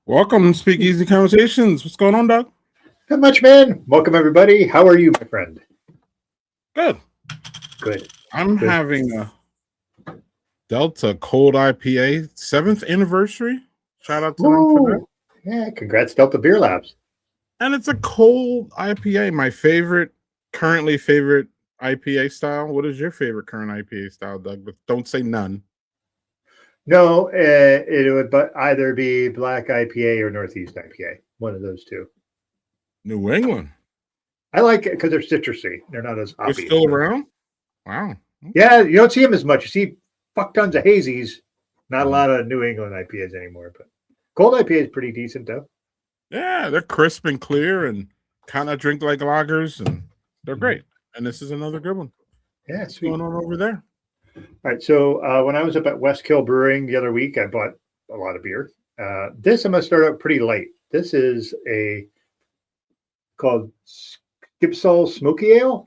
Welcome to Speakeasy Conversations. What's going on, Doug? Not much, man. Welcome, everybody. How are you, my friend? Good. Good. I'm having a Delta Cold IPA 7th anniversary. Shout out to them for that. Yeah, congrats, Delta Beer Labs. And it's a cold IPA. My currently favorite IPA style. What is your favorite current IPA style, Doug? But don't say none. No, it would either be Black IPA or Northeast IPA. One of those two. New England. I like it because they're citrusy. They're not as hoppy. They're still around? Wow. Yeah, you don't see them as much. You see fuck tons of hazies. Not a lot of New England IPAs anymore. But cold IPA is pretty decent, though. Yeah, they're crisp and clear and kind of drink like lagers, and they're great. And this is another good one. Yeah, what's going on over there? All right, so when I was up at Westkill Brewing the other week, I bought a lot of beer. This I'm going to start out pretty light. This is called Skipsol Smoky Ale.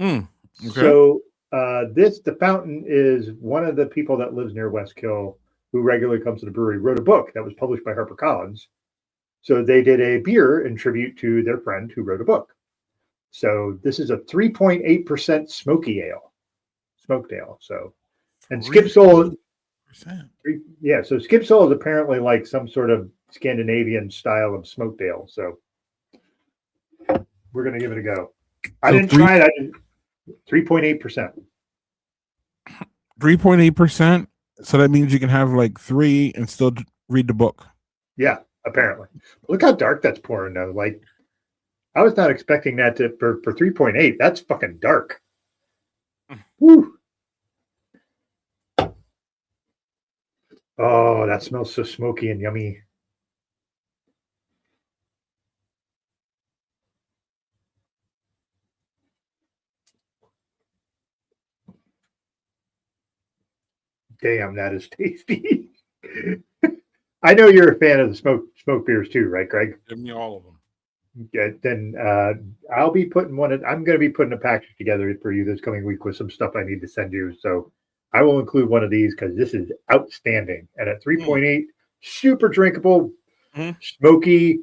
Okay. So the fountain is one of the people that lives near Westkill who regularly comes to the brewery, wrote a book that was published by HarperCollins. So they did a beer in tribute to their friend who wrote a book. So this is a 3.8% smoky ale, smoked ale. So, and Skipsol, yeah. So Skipsol is apparently like some sort of Scandinavian style of smoked ale. So we're gonna give it a go. I didn't try it. I didn't. 3.8%. 3.8%. So that means you can have like 3 and still read the book. Yeah, apparently. Look how dark that's pouring though. Like, I was not expecting that for 3.8. That's fucking dark. Woo. Oh, that smells so smoky and yummy. Damn, that is tasty. I know you're a fan of the smoke beers too, right, Greg? Give me all of them. Yeah, then I'll be putting I'm going to be putting a package together for you this coming week with some stuff I need to send you. So I will include one of these because this is outstanding. And at 3.8, super drinkable, smoky,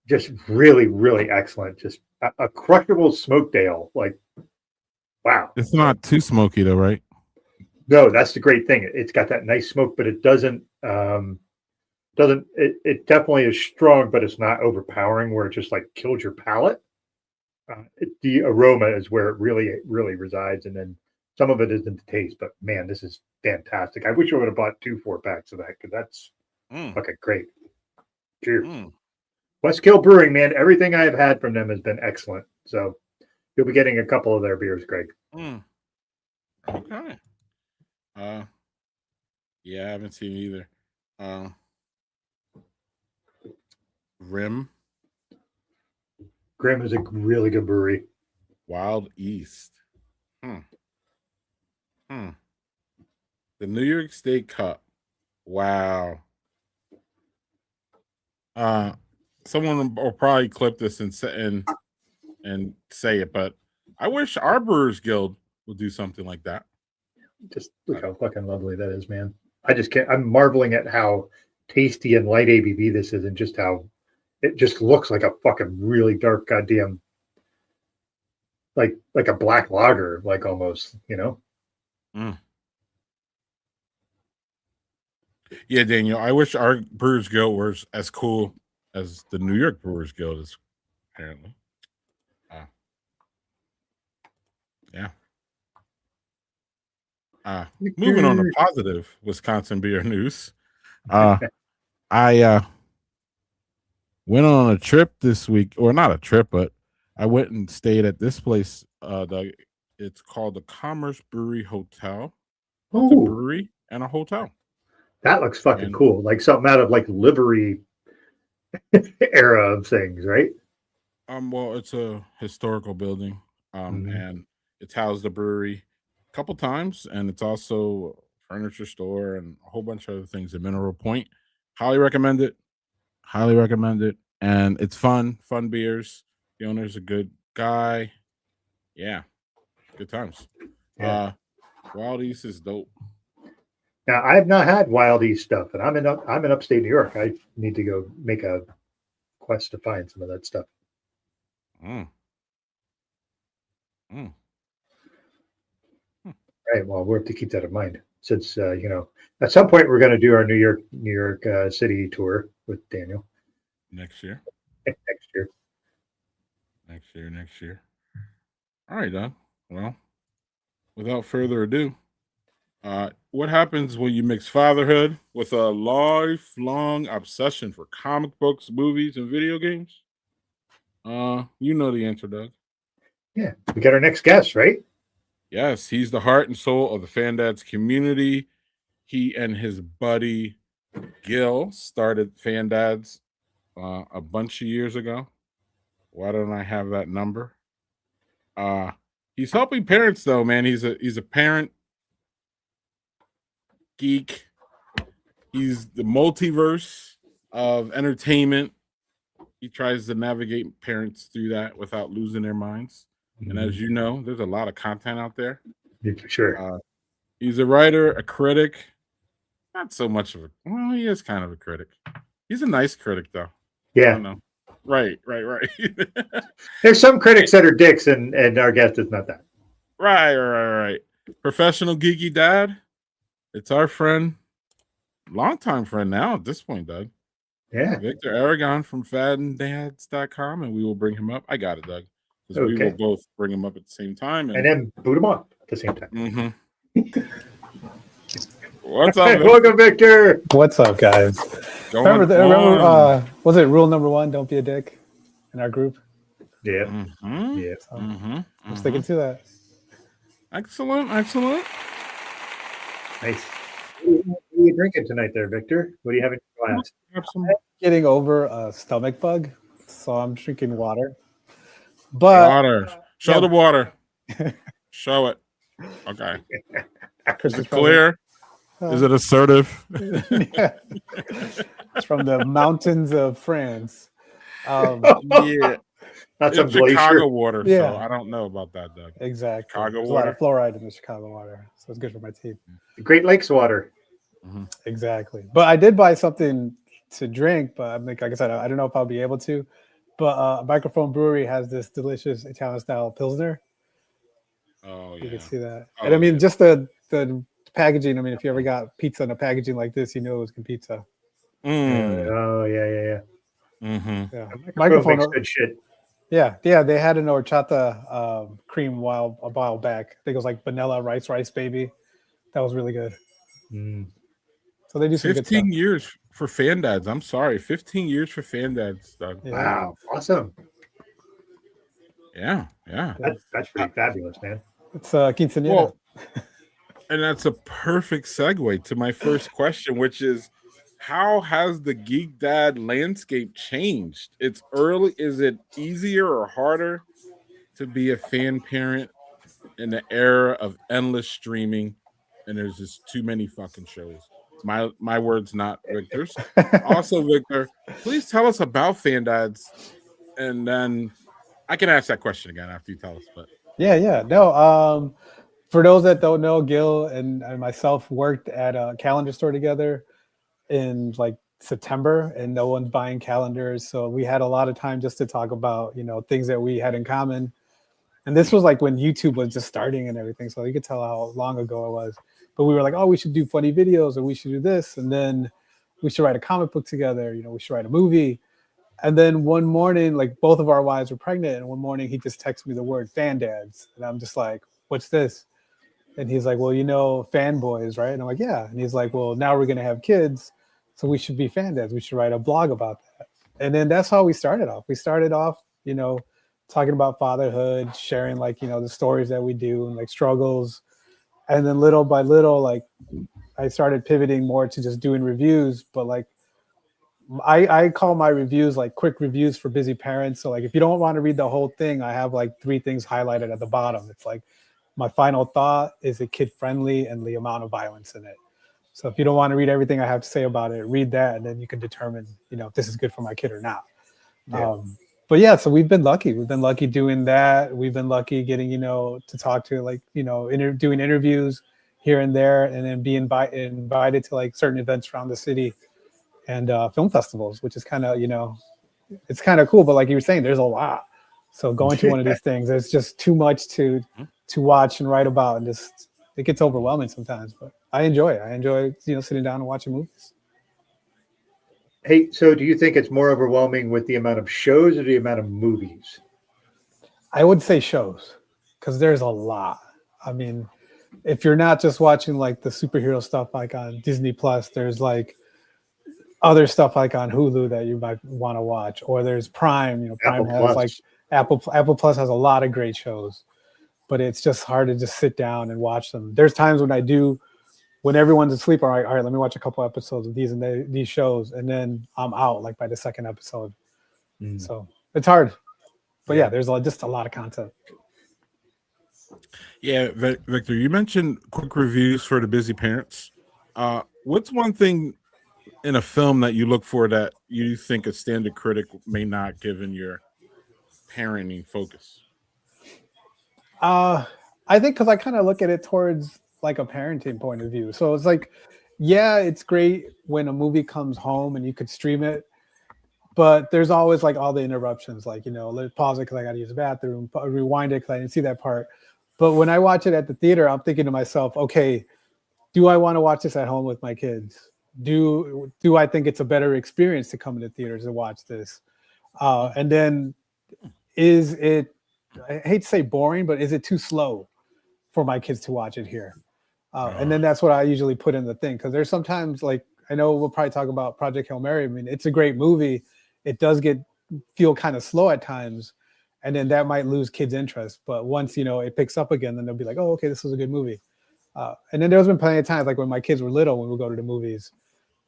just really, really excellent. Just a crushable smoked ale. Like, wow. It's not too smoky though, right? No, that's the great thing. It's got that nice smoke, but it doesn't. It definitely is strong, but it's not overpowering where it just like kills your palate. The aroma is where it really, really resides, and then some of it is in the taste. But man, this is fantastic. I wish I would have bought 2 4-packs of that because that's fucking great. Cheers. Westkill Brewing, man. Everything I have had from them has been excellent. So you'll be getting a couple of their beers, Greg. Okay. Yeah, I haven't seen either. Grim is a really good brewery. Wild East. The New York State Cup. Wow. Someone will probably clip this and say it, but I wish our Brewers Guild would do something like that. Just look how fucking lovely that is, man. I just can't. I'm marveling at how tasty and light ABV this is, and just how it just looks like a fucking really dark goddamn, like a black lager, like almost, you know. Yeah, Daniel. I wish our Brewers Guild was as cool as the New York Brewers Guild is. Apparently, Yeah. Moving on to Victor. positive Wisconsin beer news. I went on a trip this week, or not a trip, but I went and stayed at this place. It's called the Commerce Brewery Hotel. It's a Ooh, brewery and a hotel. that looks fucking And cool. Like something out of like livery era of things, right? well, it's a historical building, Mhm. and it's housed the brewery a couple times, and it's also a furniture store and a whole bunch of other things at Mineral Point. Highly recommend it. Highly recommend it. And it's fun beers. The owner's a good guy. Yeah, good times. Yeah. Wild East is dope. Now I've not had Wild East stuff, and I'm in upstate New York. I need to go make a quest to find some of that stuff. Mm. Mm. Right. Well, we'll have to keep that in mind since at some point we're going to do our New York City tour with Daniel Next year. next year. Next year. All right, Doug. Well, without further ado, what happens when you mix fatherhood with a lifelong obsession for comic books, movies, and video games? You know the answer, Doug. Yeah, we got our next guest, right? Yes, he's the heart and soul of the FanDads community. He and his buddy Gil started FanDads a bunch of years ago. Why don't I have that number? He's helping parents though, man. He's a parent geek. He's the multiverse of entertainment. He tries to navigate parents through that without losing their minds. And as you know, there's a lot of content out there. Yeah, for sure. He's a writer, a critic. Not so much of a, well, he is kind of a critic. He's a nice critic, though. I Yeah, don't know. Right. there's some critics that are dicks, and our guest is not that. Right. Professional geeky dad. It's our friend, longtime friend now at this point, Doug. Yeah. Victor Aragon from fadanddads.com, and we will bring him up. I got it, Doug. Because we will Okay. both bring him up at the same time. And then boot him up at the same time. Mm-hmm. What's up, Hey, Victor? welcome, Victor. What's up, guys? Remember, was it rule number 1? Don't be a dick in our group. Yeah. Mm-hmm. Yeah. So I'm sticking to that. Excellent. Nice. What are you drinking tonight, there, Victor? What do you have in your glass? Have some Getting over a stomach bug, so I'm drinking water. But water. Show the water. Show it. Okay. Is it clear? Is it assertive? Yeah. It's from the mountains of France. Yeah. That's It's some Chicago glacier. water, Yeah. so I don't know about that, Doug. Exactly. Chicago There's water. a lot of fluoride in the Chicago water, so it's good for my teeth. Great Lakes water. Mm-hmm. Exactly. But I did buy something to drink, but I think, like I said, I don't know if I'll be able to. But Microphone Brewery has this delicious Italian style Pilsner. Oh, yeah. You can see that. Oh, And I mean, yeah. just the packaging. I mean, if you ever got pizza in a packaging like this, you know it was good pizza. Oh, yeah. Mm-hmm. Yeah. Microphone makes good shit. Yeah. They had an horchata cream a while back. I think it was like vanilla rice baby. That was really good. So they do some 15 good stuff. years for FanDads. I'm sorry. 15 years for FanDads, Doug. Yeah. Wow. Awesome. Yeah. That's pretty fabulous, man. It's quinceañera. Well, and that's a perfect segue to my first question, which is, how has the Geek Dad landscape changed? It's early. Is it easier or harder to be a fan parent in the era of endless streaming? And there's just too many fucking shows. My words, not Victor's. Also, Victor, please tell us about FanDads, and then I can ask that question again after you tell us. But Yeah. No. For those that don't know, Gil and myself worked at a calendar store together in like September, and no one's buying calendars, so we had a lot of time just to talk about things that we had in common. And this was like when YouTube was just starting and everything, so you could tell how long ago it was. But we were like, oh, we should do funny videos, and we should do this, and then we should write a comic book together. We should write a movie. And then one morning, like both of our wives were pregnant, and one morning he just texted me the word FanDads, and I'm just like, what's this? And he's like, well, fanboys, right? And I'm like, yeah. And he's like, well, now we're going to have kids, so we should be fan dads. We should write a blog about that. And then that's how we started off. We started off, talking about fatherhood, sharing like, the stories that we do and like struggles. And then little by little, like I started pivoting more to just doing reviews, but like I call my reviews like quick reviews for busy parents. So like if you don't want to read the whole thing, I have like 3 things highlighted at the bottom. It's like, my final thought, is it kid friendly and the amount of violence in it? So if you don't want to read everything I have to say about it, read that, and then you can determine, if this is good for my kid or not. Yeah. But yeah, so we've been lucky. We've been lucky doing that. We've been lucky getting, to talk to like, doing interviews here and there, and then be invited to like certain events around the city and film festivals, which is kind of, it's kind of cool. But like you were saying, there's a lot. So going to one of these things, there's just too much to watch and write about, and just it gets overwhelming sometimes. But I enjoy it. I enjoy sitting down and watching movies. Hey, so do you think it's more overwhelming with the amount of shows or the amount of movies? I would say shows, because there's a lot. I mean, if you're not just watching like the superhero stuff like on Disney Plus, there's like other stuff like on Hulu that you might want to watch, or there's Prime. Prime Apple has Plus. like Apple Plus has a lot of great shows, but it's just hard to just sit down and watch them. There's times when everyone's asleep, all right, let me watch a couple episodes of these and these shows, and then I'm out like by the second episode. So it's hard, but yeah, there's just a lot of content. Yeah, Victor, you mentioned quick reviews for the busy parents. What's one thing in a film that you look for that you think a standard critic may not, given your parenting focus? I think because I kind of look at it towards like a parenting point of view. So it's like, yeah, it's great when a movie comes home and you could stream it, but there's always like all the interruptions, like, let pause it because I got to use the bathroom, rewind it because I didn't see that part. But when I watch it at the theater, I'm thinking to myself, okay, do I want to watch this at home with my kids? Do I think it's a better experience to come into theaters and watch this? And then is it, I hate to say boring, but is it too slow for my kids to watch it here? And then that's what I usually put in the thing, because there's sometimes, like, I know we'll probably talk about Project Hail Mary. I mean, it's a great movie. It does feel kind of slow at times, and then that might lose kids' interest. But once, it picks up again, then they'll be like, oh, okay, this was a good movie. And then there's been plenty of times, like when my kids were little, when we go to the movies,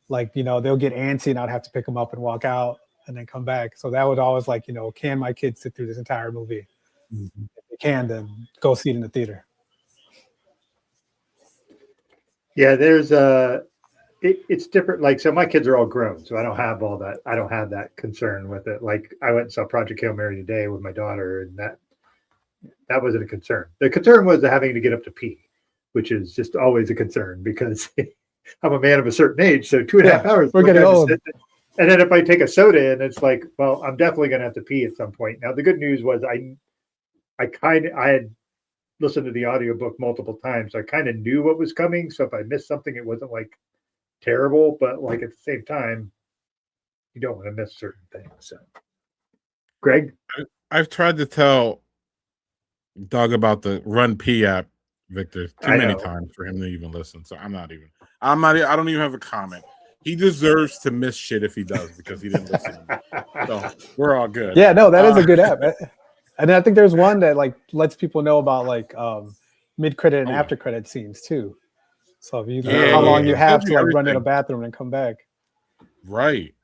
like, they'll get antsy and I'd have to pick them up and walk out and then come back. So that was always like, can my kids sit through this entire movie? Mm-hmm. If they can, then go see it in the theater. Yeah, there's it's different. Like, so my kids are all grown, so I don't have all that. I don't have that concern with it. Like, I went and saw Project Hail Mary today with my daughter, and that wasn't a concern. The concern was having to get up to pee, which is just always a concern because I'm a man of a certain age. So 2.5 hours. We're getting old. And then if I take a soda in, it's like, well, I'm definitely going to have to pee at some point. Now, the good news was I had listened to the audiobook multiple times. So I kind of knew what was coming. So if I missed something, it wasn't like terrible, but like at the same time, you don't want to miss certain things. So, Greg? I've tried to tell Doug about the Run P app, Victor, too many times for him to even listen. So I don't even have a comment. He deserves to miss shit if he does, because he didn't listen to me. So we're all good. Yeah, no, that is a good app. And I think there's one that like lets people know about like mid-credit and after-credit scenes too. So if you know how long you have to like run to the bathroom and come back. Right.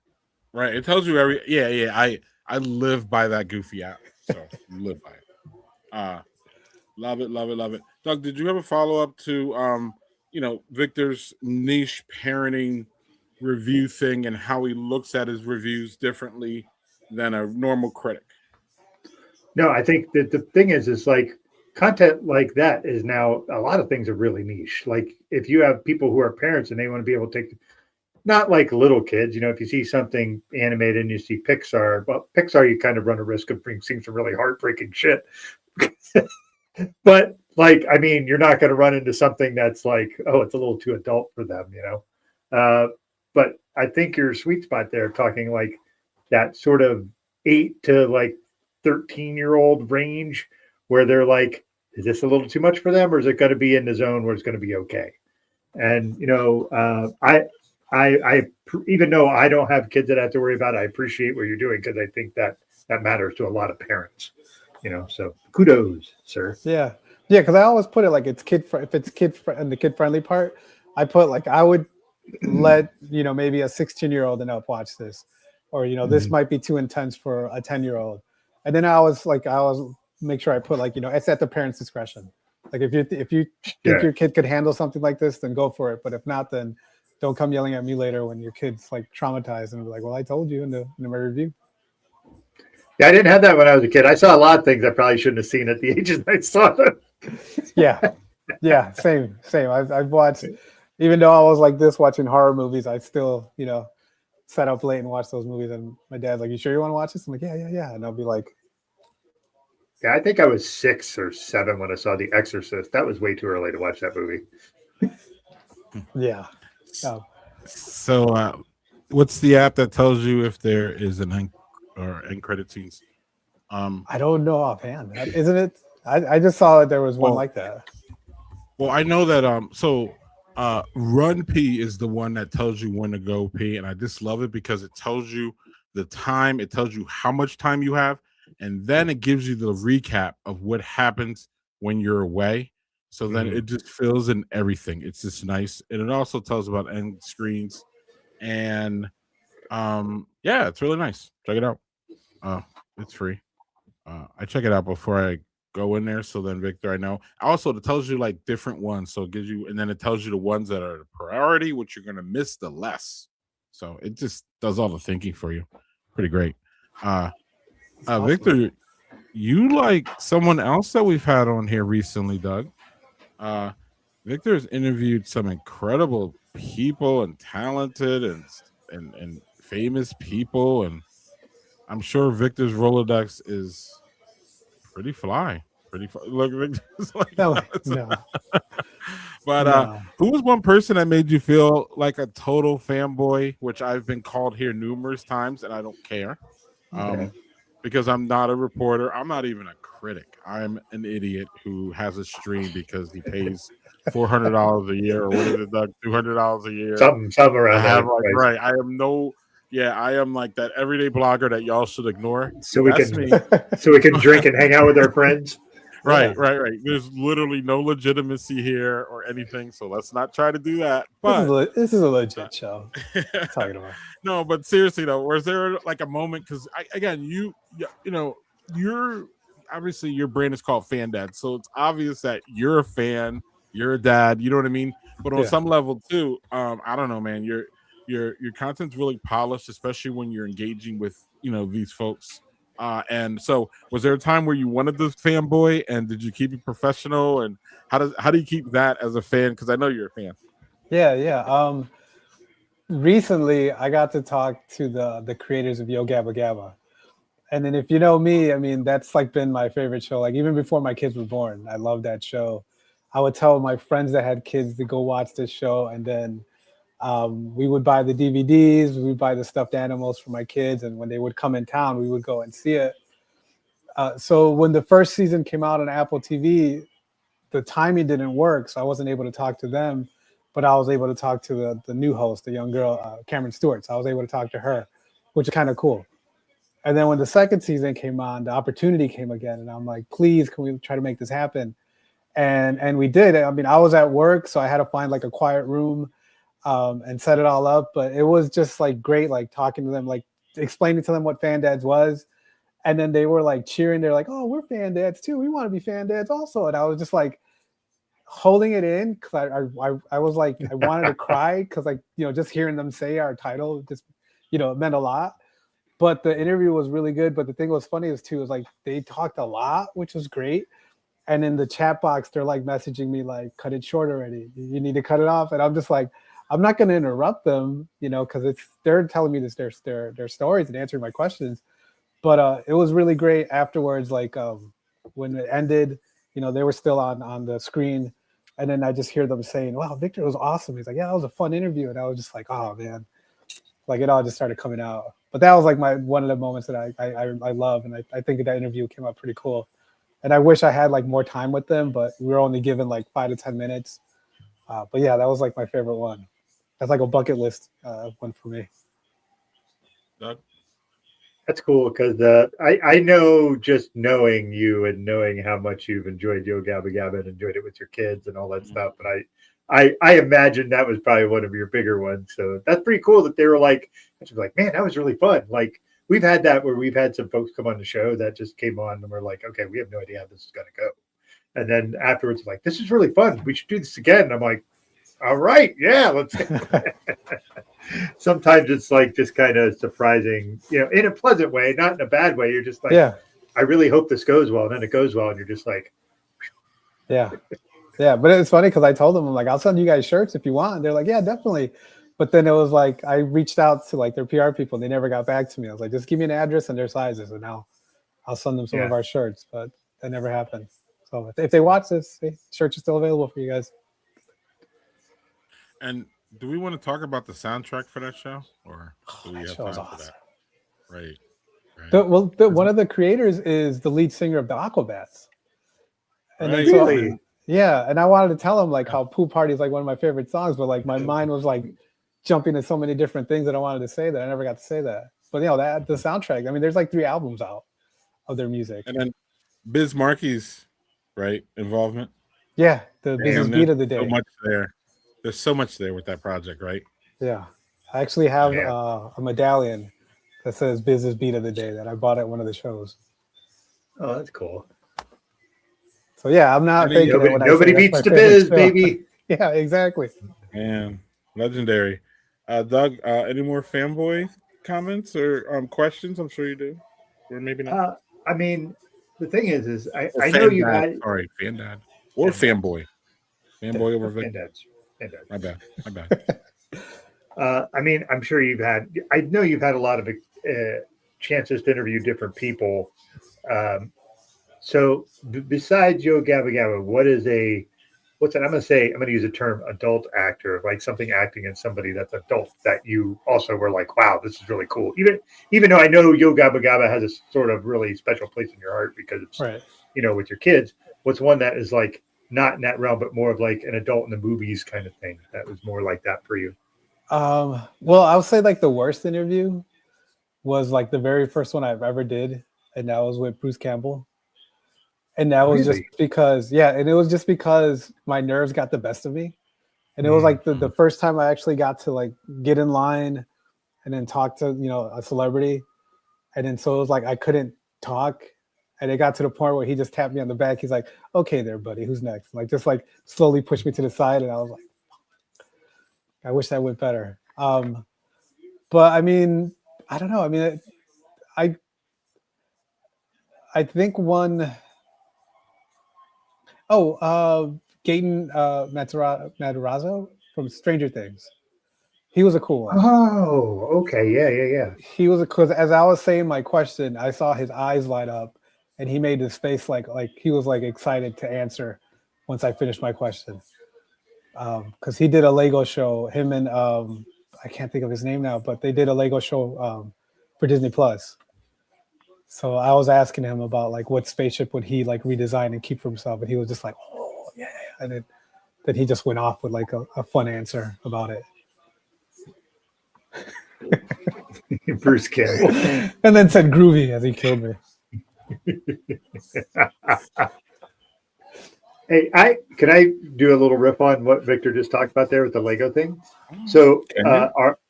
It tells you I live by that goofy app. So live by it. Love it. Doug, did you have a follow-up to Victor's niche parenting review thing and how he looks at his reviews differently than a normal critic? No, I think that the thing is like content like that is now, a lot of things are really niche. Like if you have people who are parents and they want to be able to take, not like little kids, if you see something animated and you see Pixar, well, Pixar, you kind of run a risk of seeing some really heartbreaking shit. But like, I mean, you're not going to run into something that's like, oh, it's a little too adult for them, but I think your sweet spot there, talking like that sort of 8 to like 13-year-old range, where they're like, is this a little too much for them, or is it going to be in the zone where it's going to be okay? And I even though I don't have kids that I have to worry about, I appreciate what you're doing because I think that matters to a lot of parents. So kudos, sir. Yeah, because I always put it like it's if it's and the kid friendly part, I put like I would let maybe a 16-year-old and up watch this, or this might be too intense for a 10-year-old, and then I always make sure I put like it's at the parent's discretion. Like if you think your kid could handle something like this, then go for it. But if not, then don't come yelling at me later when your kid's like traumatized and be like, well, I told you in my review. Yeah, I didn't have that when I was a kid. I saw a lot of things I probably shouldn't have seen at the ages I saw them. Yeah, same. I've watched, even though I was like this watching horror movies, I still, sat up late and watch those movies. And my dad's like, "You sure you want to watch this?" I'm like, "Yeah." And I'll be like, "Yeah, I think I was 6 or 7 when I saw The Exorcist. That was way too early to watch that movie." Yeah. So, what's the app that tells you if there is an end credit scenes? I don't know offhand. Isn't it? I just saw that there was one like that. Well, I know that Run P is the one that tells you when to go pee, and I just love it because it tells you the time, it tells you how much time you have, and then it gives you the recap of what happens when you're away. So then it just fills in everything. It's just nice, and it also tells about end screens, and yeah, it's really nice. Check it out. It's free. I check it out before I go in there. So then, Victor, I know. Also, it tells you like different ones. So it gives you, and then it tells you the ones that are the priority, which you're going to miss the less. So it just does all the thinking for you. Pretty great. Awesome. Victor, you like someone else that we've had on here recently, Doug. Victor has interviewed some incredible people and talented and famous people, and I'm sure Victor's Rolodex is pretty fly. Look, Victor's like, No. But who was one person that made you feel like a total fanboy, which I've been called here numerous times, and I don't care. Because I'm not a reporter. I'm not even a critic. I'm an idiot who has a stream because he pays $400 a year, or what is it, Doug? $200 a year. Something around that. Right. I am like that everyday blogger that y'all should ignore. So we can drink and hang out with our friends. Right. There's literally no legitimacy here or anything, so let's not try to do that. But this is a legit show. Talking about. No, but seriously though, was there like a moment? Because you're obviously your brand is called Fan Dad, so it's obvious that you're a fan, you're a dad. You know what I mean? But on some level too, I don't know, man. Your content's really polished, especially when you're engaging with these folks. And so, was there a time where you wanted this fanboy, and did you keep it professional? And how do you keep that as a fan? Because I know you're a fan. Yeah. Recently, I got to talk to the creators of Yo Gabba Gabba, and then if you know me, I mean that's like been my favorite show. Like even before my kids were born, I loved that show. I would tell my friends that had kids to go watch this show, and then we would buy the DVDs, we would buy the stuffed animals for my kids, and when they would come in town, we would go and see it. So when the first season came out on Apple TV, the timing didn't work, so I wasn't able to talk to them, but I was able to talk to the new host, the young girl, Cameron Stewart. So I was able to talk to her, which is kind of cool. And then when the second season came on, the opportunity came again, and I'm like, please, can we try to make this happen? And we did. I mean, I was at work, so I had to find like a quiet room and set it all up. But it was just like great, like talking to them, like explaining to them what Fan Dads was. And then they were like cheering. They're like, oh, we're Fan Dads too. We want to be Fan Dads also. And I was just like holding it in because I was like, I wanted to cry because like, just hearing them say our title, just, it meant a lot. But the interview was really good. But the thing was funny is like they talked a lot, which was great. And in the chat box, they're like messaging me like, cut it short already. You need to cut it off. And I'm just like, I'm not going to interrupt them, because they're telling me their stories and answering my questions. But it was really great afterwards. Like when it ended, they were still on the screen. And then I just hear them saying, wow, Victor was awesome. He's like, yeah, that was a fun interview. And I was just like, oh, man. Like it all just started coming out. But that was like one of the moments that I love. And I think that interview came out pretty cool. And I wish I had like more time with them, but we were only given like 5 to 10 minutes. But yeah, that was like my favorite one. That's like a bucket list one for me. Doug? That's cool because I know just knowing you and knowing how much you've enjoyed Yo Gabba Gabba and enjoyed it with your kids and all that stuff. But I imagine that was probably one of your bigger ones. So that's pretty cool that they were like, man, that was really fun. Like we've had that where we've had some folks come on the show that just came on and we're like, okay, we have no idea how this is going to go. And then afterwards, like, this is really fun. We should do this again. And I'm like, all right, yeah, let's. Sometimes it's like just kind of surprising, in a pleasant way, not in a bad way. You're just like, I really hope this goes well. And then it goes well. And you're just like, yeah. But it's funny because I told them, I'm like, I'll send you guys shirts if you want. And they're like, yeah, definitely. But then it was like, I reached out to like their PR people and they never got back to me. I was like, just give me an address and their sizes. And now I'll send them some of our shirts. But that never happened. So if they watch this, shirts are still available for you guys. And do we want to talk about the soundtrack for that show, or do we have time for that? Right. One of the creators is the lead singer of the Aquabats. And really? And I wanted to tell him like how Pool Party is like one of my favorite songs, but like my mind was like jumping to so many different things that I wanted to say that I never got to say that. But the soundtrack. I mean, there's like 3 albums out of their music. And then Biz Markie's involvement. Yeah, the business beat of the day. So much there. There's so much there with that project, right? Yeah. I actually have a medallion that says business beat of the day that I bought at one of the shows. Oh, that's cool. So yeah, I'm not thinking nobody beats the biz, baby. Yeah, exactly. Man, legendary. Doug, any more fanboy comments or questions? I'm sure you do. Or maybe not. I mean, the thing is I know you had fan dad or fanboy. Fanboy over fan dads. My bad. I mean, I'm sure I know you've had a lot of chances to interview different people. So besides Yo Gabba Gabba, I'm going to use the term adult actor, like something acting in somebody that's adult that you also were like, wow, this is really cool. Even though I know Yo Gabba Gabba has a sort of really special place in your heart because it's, with your kids, what's one that is like, not in that realm, but more of like an adult in the movies kind of thing. That was more like that for you. Well, I would say like the worst interview was like the very first one I've ever did. And that was with Bruce Campbell. And that was just because, and it was just because my nerves got the best of me. And it was like the first time I actually got to like get in line and then talk to, a celebrity. And then so it was like, I couldn't talk. And it got to the point where he just tapped me on the back. He's like, okay there, buddy, who's next? Like, just like slowly pushed me to the side. And I was like, I wish that went better. But I mean, I don't know. I mean, I think one, Gaten Matarazzo from Stranger Things. He was a cool one. Oh, okay. Yeah. He was because as I was saying my question, I saw his eyes light up. And he made his face like he was like excited to answer once I finished my question. Because he did a Lego show, him and I can't think of his name now, but they did a Lego show for Disney Plus. So I was asking him about like what spaceship would he like redesign and keep for himself, and he was just like, oh yeah, and then he just went off with like a fun answer about it. Bruce Campbell. And then said groovy as he killed me. Hey, can I do a little riff on what Victor just talked about there with the Lego thing? So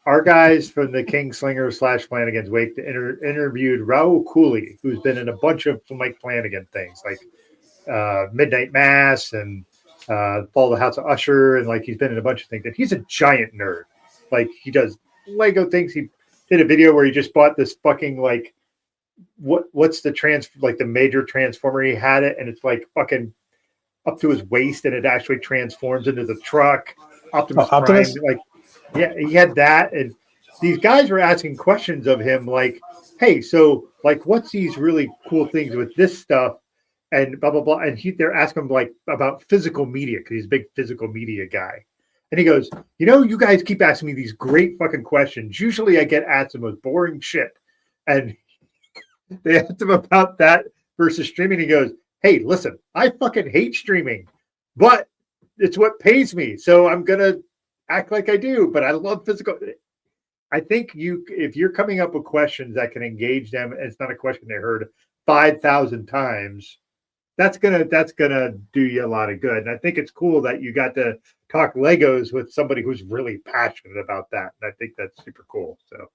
our guys from the Kingslinger / Flanagan's Wake interviewed Raul Cooley, who's been in a bunch of Mike Flanagan things like Midnight Mass and Fall of the House of Usher, and like he's been in a bunch of things. And he's a giant nerd. Like he does Lego things. He did a video where he just bought this fucking like what's the major transformer. He had it, and it's like fucking up to his waist, and it actually transforms into the truck. Optimus Prime, like, yeah, he had that, and these guys were asking questions of him, like, "Hey, so like, what's these really cool things with this stuff?" And blah blah blah. And they're asking him like about physical media because he's a big physical media guy. And he goes, you guys keep asking me these great fucking questions. Usually, I get asked the most boring shit, and they asked him about that versus streaming. He goes, hey, listen, I fucking hate streaming, but it's what pays me. So I'm going to act like I do, but I love physical. I think if you're coming up with questions that can engage them, and it's not a question they heard 5,000 times, that's gonna do you a lot of good. And I think it's cool that you got to talk Legos with somebody who's really passionate about that. And I think that's super cool. So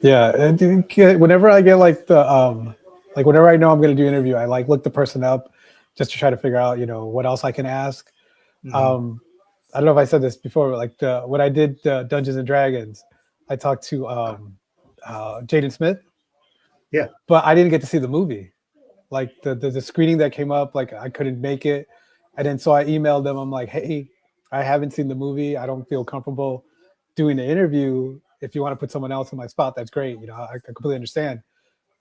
yeah, and whenever I get like whenever I know I'm going to do an interview, I like look the person up just to try to figure out, what else I can ask. I don't know if I said this before, but like when I did Dungeons and Dragons, I talked to Jaden Smith. Yeah, but I didn't get to see the movie. Like the screening that came up, like I couldn't make it, and then so I emailed them. I'm like, hey, I haven't seen the movie. I don't feel comfortable doing the interview. If you want to put someone else in my spot, that's great. I completely understand.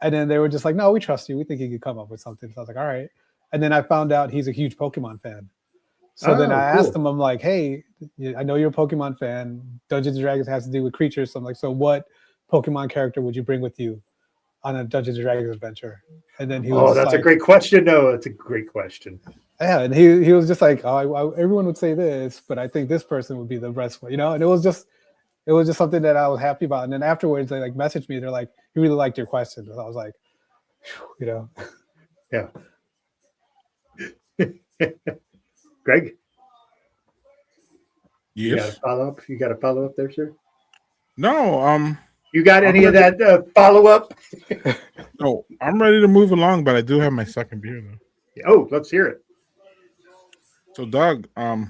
And then they were just like, no, we trust you. We think you could come up with something. So I was like, all right. And then I found out he's a huge Pokemon fan. So then I asked him, I'm like, hey, I know you're a Pokemon fan. Dungeons and Dragons has to do with creatures. So I'm like, so what Pokemon character would you bring with you on a Dungeons and Dragons adventure? And then he was that's a great question. No, it's a great question. Yeah, and he was just like, everyone would say this, but I think this person would be the best one, And it was just something that I was happy about. And then afterwards, they like messaged me. They're like, "You really liked your question." And I was like, Yeah. Greg, you got a follow up? You got a follow up there, sir? No. You got any of that follow up? No, I'm ready to move along, but I do have my second beer though. Oh, let's hear it. So, Doug, I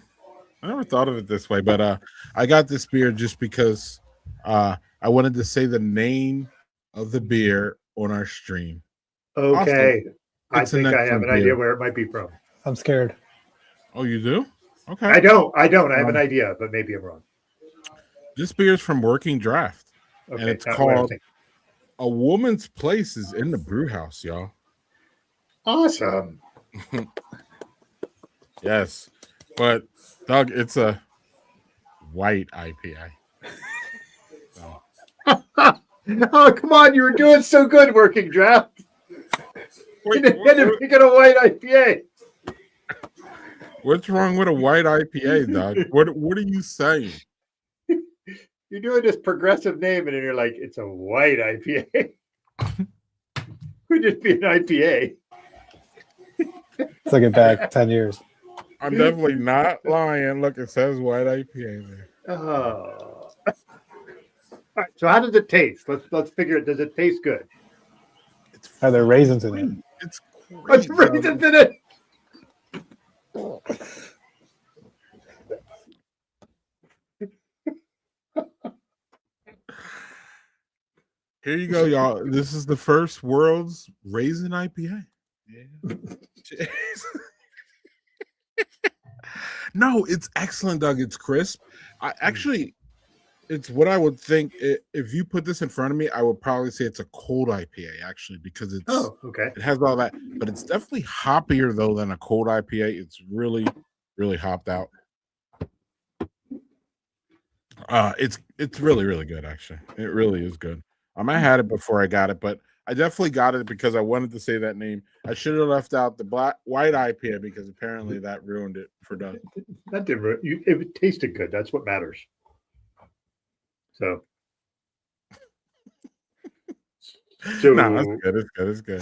never thought of it this way, but I got this beer just because I wanted to say the name of the beer on our stream. Okay. I think I have an idea where it might be from. I'm scared. Oh, you do? Okay. I don't. I have an idea, but maybe I'm wrong. This beer is from Working Draft, okay, and it's called A Woman's Place is in the Brew House, y'all. Awesome. Yes, but Doug, it's a white IPA. Oh, come on. You were doing so good, Working Draft. You had to pick a white IPA. What's wrong with a white IPA, Doug? What are you saying? You're doing this progressive name, and then you're like, it's a white IPA. Could just be an IPA. Let's look it back 10 years. I'm definitely not lying. Look, it says white IPA there. Oh. All right. So how does it taste? Let's figure it. Does it taste good? Are there raisins in it? It's great. What's raisins in it? Here you go, y'all. This is the first world's raisin IPA. Yeah. No, it's excellent, Doug. It's crisp. It's what I would think. If you put this in front of me, I would probably say it's a cold IPA, actually, because it's it has all that, but it's definitely hoppier though than a cold IPA. It's really, really hopped out. It's really, really good, actually. It really is good. I had it before I got it, but I definitely got it because I wanted to say that name. I should have left out the white IPA because apparently that ruined it for Doug. That did it tasted good. That's what matters. So no, that's good. It's good.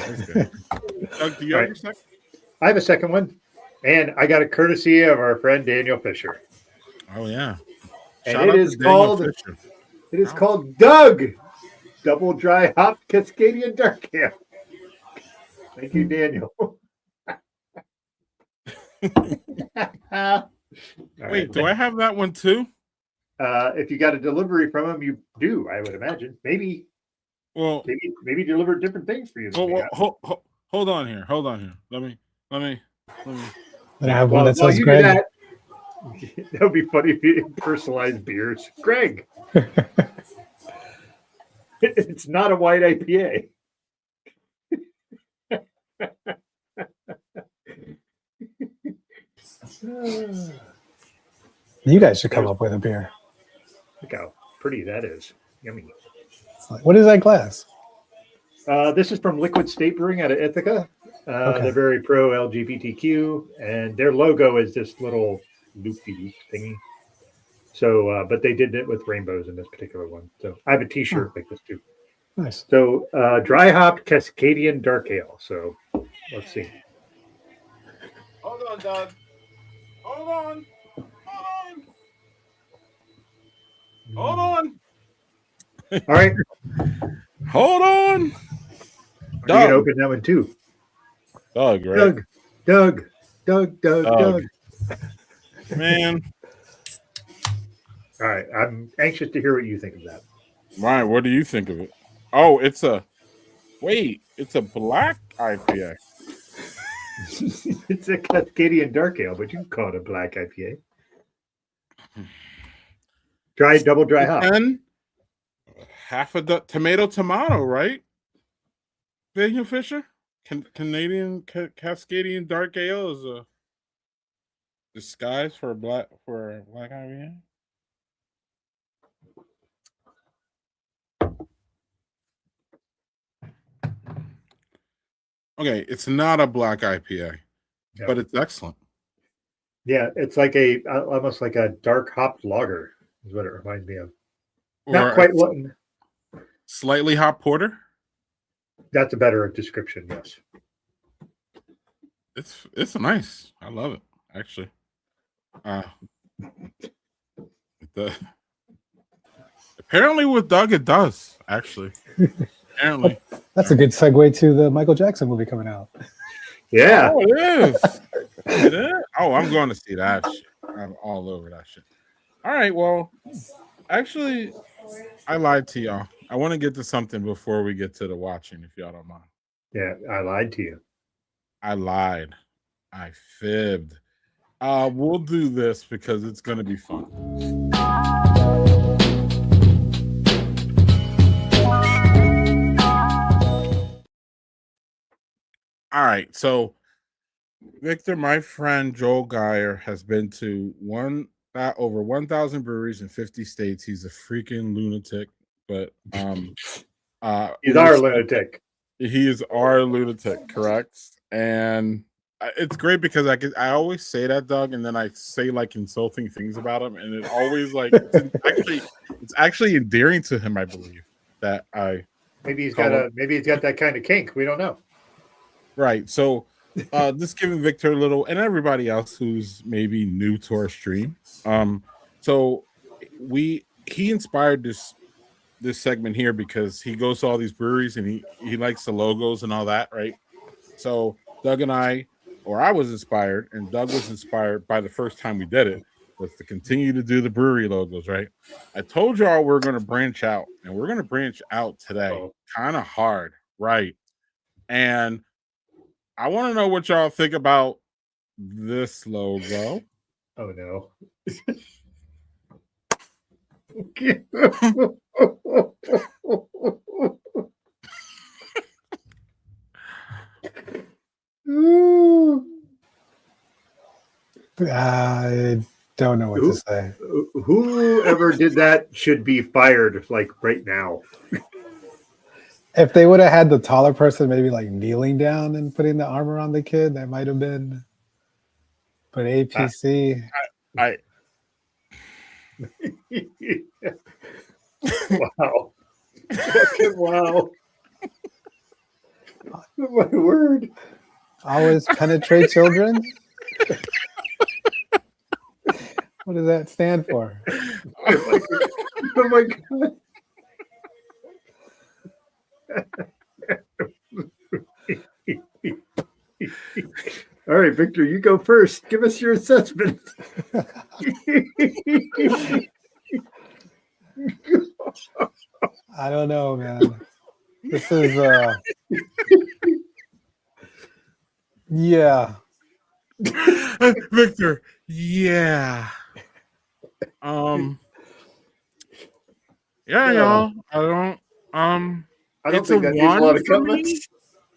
Doug, do you have your second? I have a second one, and I got a courtesy of our friend Daniel Fisher. Oh yeah, and it is called Doug Double Dry Hop Cascadian Dark Ale. Thank you, Daniel. Wait, do I have that one too? If you got a delivery from him, you do. I would imagine. Maybe. Well, maybe deliver different things for you. Hold on here. Let me. I have one that says Greg. That would be funny if you personalized beers. Greg. It's not a white IPA. You guys should come up with a beer. Look how pretty that is. Yummy. What is that glass? This is from Liquid State Brewing out of Ithaca. Okay. They're very pro LGBTQ, and their logo is this little loopy thingy. So, but they did it with rainbows in this particular one. So I have a T-shirt like this too. Nice. So dry hopped Cascadian Dark Ale. So let's see. Hold on, Doug. Hold on. Hold on. Hold on. All right, Hold on. you can Doug. open that one too. Doug, right? Doug. Man. All right, I'm anxious to hear what you think of that. Ryan, what do you think of it? Oh, it's a black IPA. It's a Cascadian Dark Ale, but you can call it a black IPA. Double dry hop. And half of the tomato, right? Daniel Fisher? Canadian Cascadian Dark Ale is a disguise for a black IPA. Okay, it's not a black IPA, No. but it's excellent. Yeah, it's like almost like a dark hopped lager is what it reminds me of. Or Not quite one. Slightly hop porter. That's a better description. Yes. It's nice. I love it actually. Apparently with Doug it does actually. Apparently. That's a good segue to the Michael Jackson movie coming out. Yeah. Oh, it is. It is. Oh, I'm going to see that shit. I'm all over that shit. All right. Well, actually, I lied to y'all. I want to get to something before we get to the watching, if y'all don't mind. Yeah, I lied to you. I lied. I fibbed. We'll do this because it's going to be fun. All right. So, Victor, my friend Joel Geyer has been to over 1,000 breweries in 50 states. He's a freaking lunatic, but He's our lunatic. He is our lunatic, correct? And it's great because I always say that, Doug, and then I say like insulting things about him, and it always like it's actually endearing to him. I believe that maybe he's got that kind of kink. We don't know. Right. So just giving Victor a little, and everybody else who's maybe new to our stream. So he inspired this segment here because he goes to all these breweries and he likes the logos and all that, right? So Doug and I was inspired, and Doug was inspired by the first time we did it, was to continue to do the brewery logos, right? I told y'all we're going to branch out, and we're going to branch out today, kind of hard, right? And I want to know what y'all think about this logo. Oh no. I don't know what to say. Whoever did that should be fired, like right now. If they would have had the taller person maybe like kneeling down and putting the arm around the kid, that might have been. But APC. Wow. Wow. My word. Always penetrate children? What does that stand for? Oh my God. All right, Victor, you go first. Give us your assessment. I don't know, man. This is yeah. Victor, yeah. Yeah, y'all. I don't think that needs a lot of comments. Me.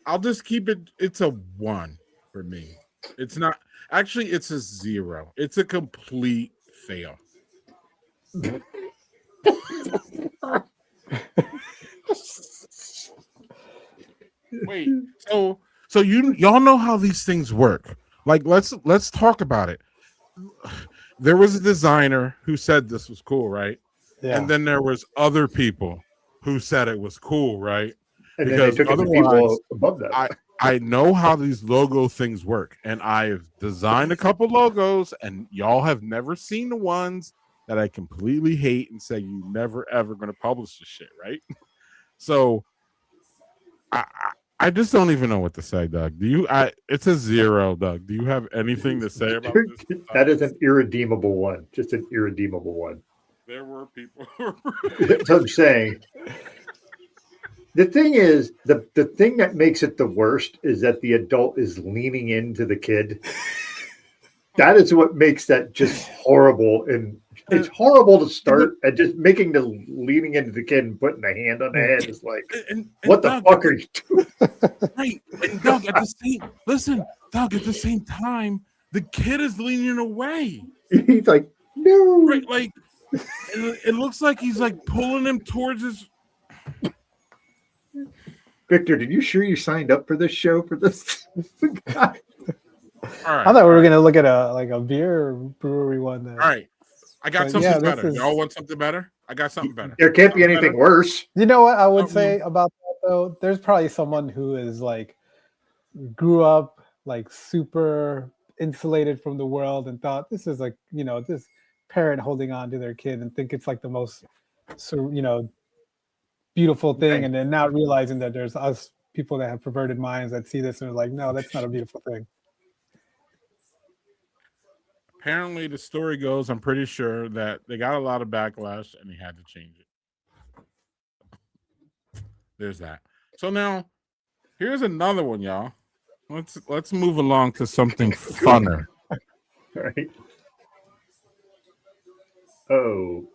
I'll just keep it. It's a 1 for me. It's not actually. It's a 0. It's a complete fail. Wait. So So y'all know how these things work. Like let's talk about it. There was a designer who said this was cool, right? Yeah. And then there was other people who said it was cool, right? And then they took it to people above them. I know how these logo things work, and I've designed a couple logos, and y'all have never seen the ones that I completely hate and say you never ever going to publish this shit, right? So I just don't even know what to say, Doug. It's a 0, Doug. Do you have anything to say about this? That is an irredeemable one. Just an irredeemable one. There were people. That's what I'm saying. The thing is, the thing that makes it the worst is that the adult is leaning into the kid. That is what makes that just horrible. And it's horrible to start, and just making the leaning into the kid and putting the hand on the head is like, what the fuck are you doing? Right. And Doug, Doug, at the same time, the kid is leaning away. He's like, no. Right, like it looks like he's like pulling him towards his. Victor, did you sure you signed up for this show for this guy? All right, I thought we were gonna look at a beer brewery one. There. All right, I got something better. Y'all want something better? I got something better. There can't be anything worse. You know what I would say about that though? There's probably someone who is like grew up like super insulated from the world and thought this is like, this parent holding on to their kid and think it's like the most, beautiful thing, and then now realizing that there's us people that have perverted minds that see this and are like, no, that's not a beautiful thing. Apparently, the story goes, I'm pretty sure that they got a lot of backlash and they had to change it. There's that. So now, here's another one, y'all. Let's move along to something funner. All right. Oh.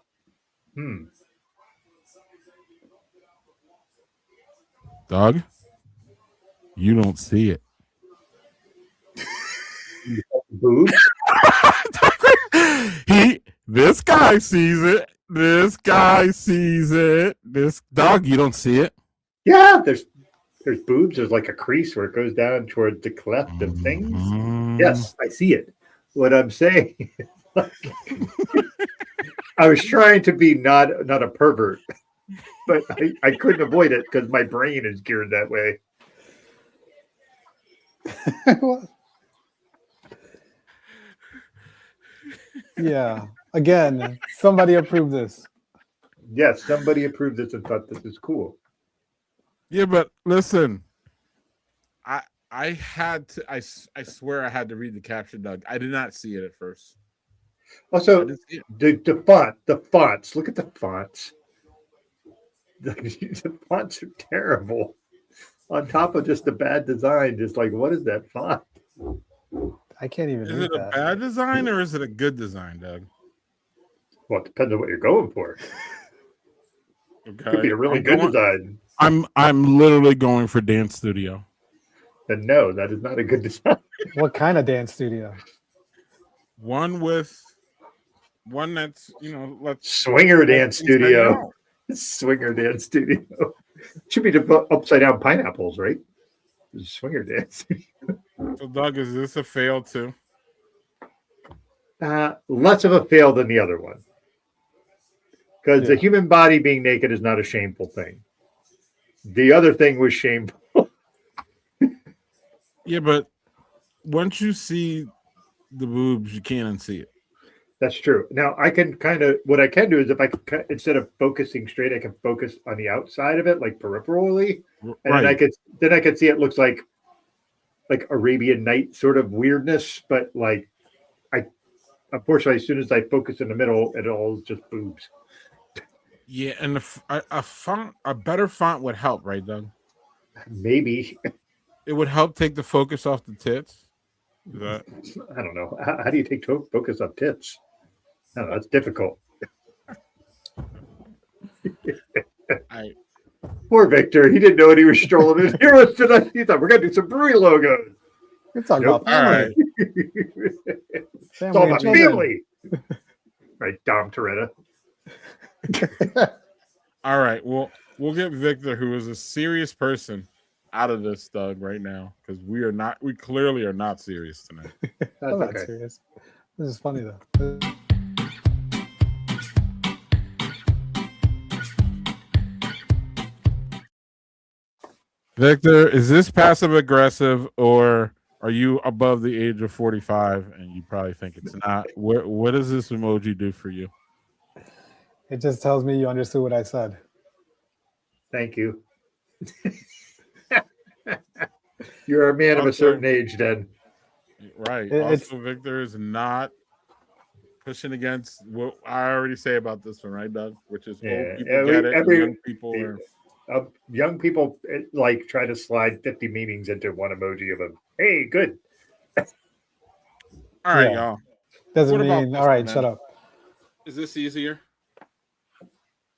Doug, you don't see it. Boobs? This guy sees it. This guy sees it. This dog, you don't see it. Yeah, there's boobs. There's like a crease where it goes down toward the cleft of things. Yes, I see it. What I'm saying, I was trying to be not a pervert, but I couldn't avoid it because my brain is geared that way. Yeah. Again, somebody approved this. Yes, somebody approved this and thought this is cool. Yeah, but listen, I had to. I swear I had to read the caption, Doug. I did not see it at first. Also, the fonts. Look at the fonts. The fonts are terrible. On top of just a bad design, just like, what is that font? I can't even. Is it a bad design or is it a good design, Doug? Well, it depends on what you're going for. Okay. Could be a really good design. I'm literally going for dance studio. Then no, that is not a good design. What kind of dance studio? One that's swinger dance studio. Swinger dance studio. Should be the upside down pineapples, right? Swinger dance. So, Doug, is this a fail too? Less of a fail than the other one. Because the human body being naked is not a shameful thing. The other thing was shameful. Yeah, but once you see the boobs, you can't unsee it. That's true. Now I can what I can do is if I can, instead of focusing straight, I can focus on the outside of it, like peripherally, and then I could see it looks like Arabian Night sort of weirdness. But like, unfortunately, as soon as I focus in the middle, it all is just boobs. Yeah, and a better font would help, right, Doug? Maybe it would help take the focus off the tits. I don't know. How do you take focus off tits? I don't know. That's difficult. Poor Victor. He didn't know what he was strolling in here with tonight. He thought we're going to do some brewery logos. We're talking about family. It's all about family. Right, Dom Toretta. All right. Well, we'll get Victor, who is a serious person, out of this, Doug, right now, because we clearly are not serious tonight. That's I'm not okay. serious. This is funny though. Victor, is this passive aggressive, or are you above the age of 45 and you probably think it's not? What does this emoji do for you? It just tells me you understood what I said. Thank you. You're a man of a certain age, then. Right. It's- Also, Victor is not pushing against what I already say about this one, right, Doug? Which is old people get it, and young people are. Young people like try to slide 50 meanings into one emoji of a hey, good. All right, Yeah. y'all. Doesn't What about mean this all right. one, Shut man? up. Is this easier?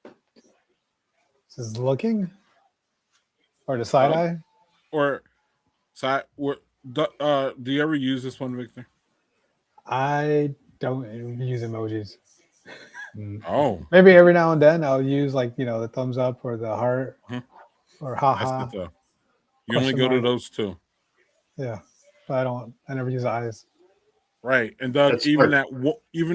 This is looking or the side eye. Or side? Do you ever use this one, Victor? I don't use emojis. Oh, Maybe every now and then I'll use like the thumbs up or the heart or that's haha. it though. You only Question go to mark. those two, Yeah, but I never use eyes. right? And Doug, That's even smart.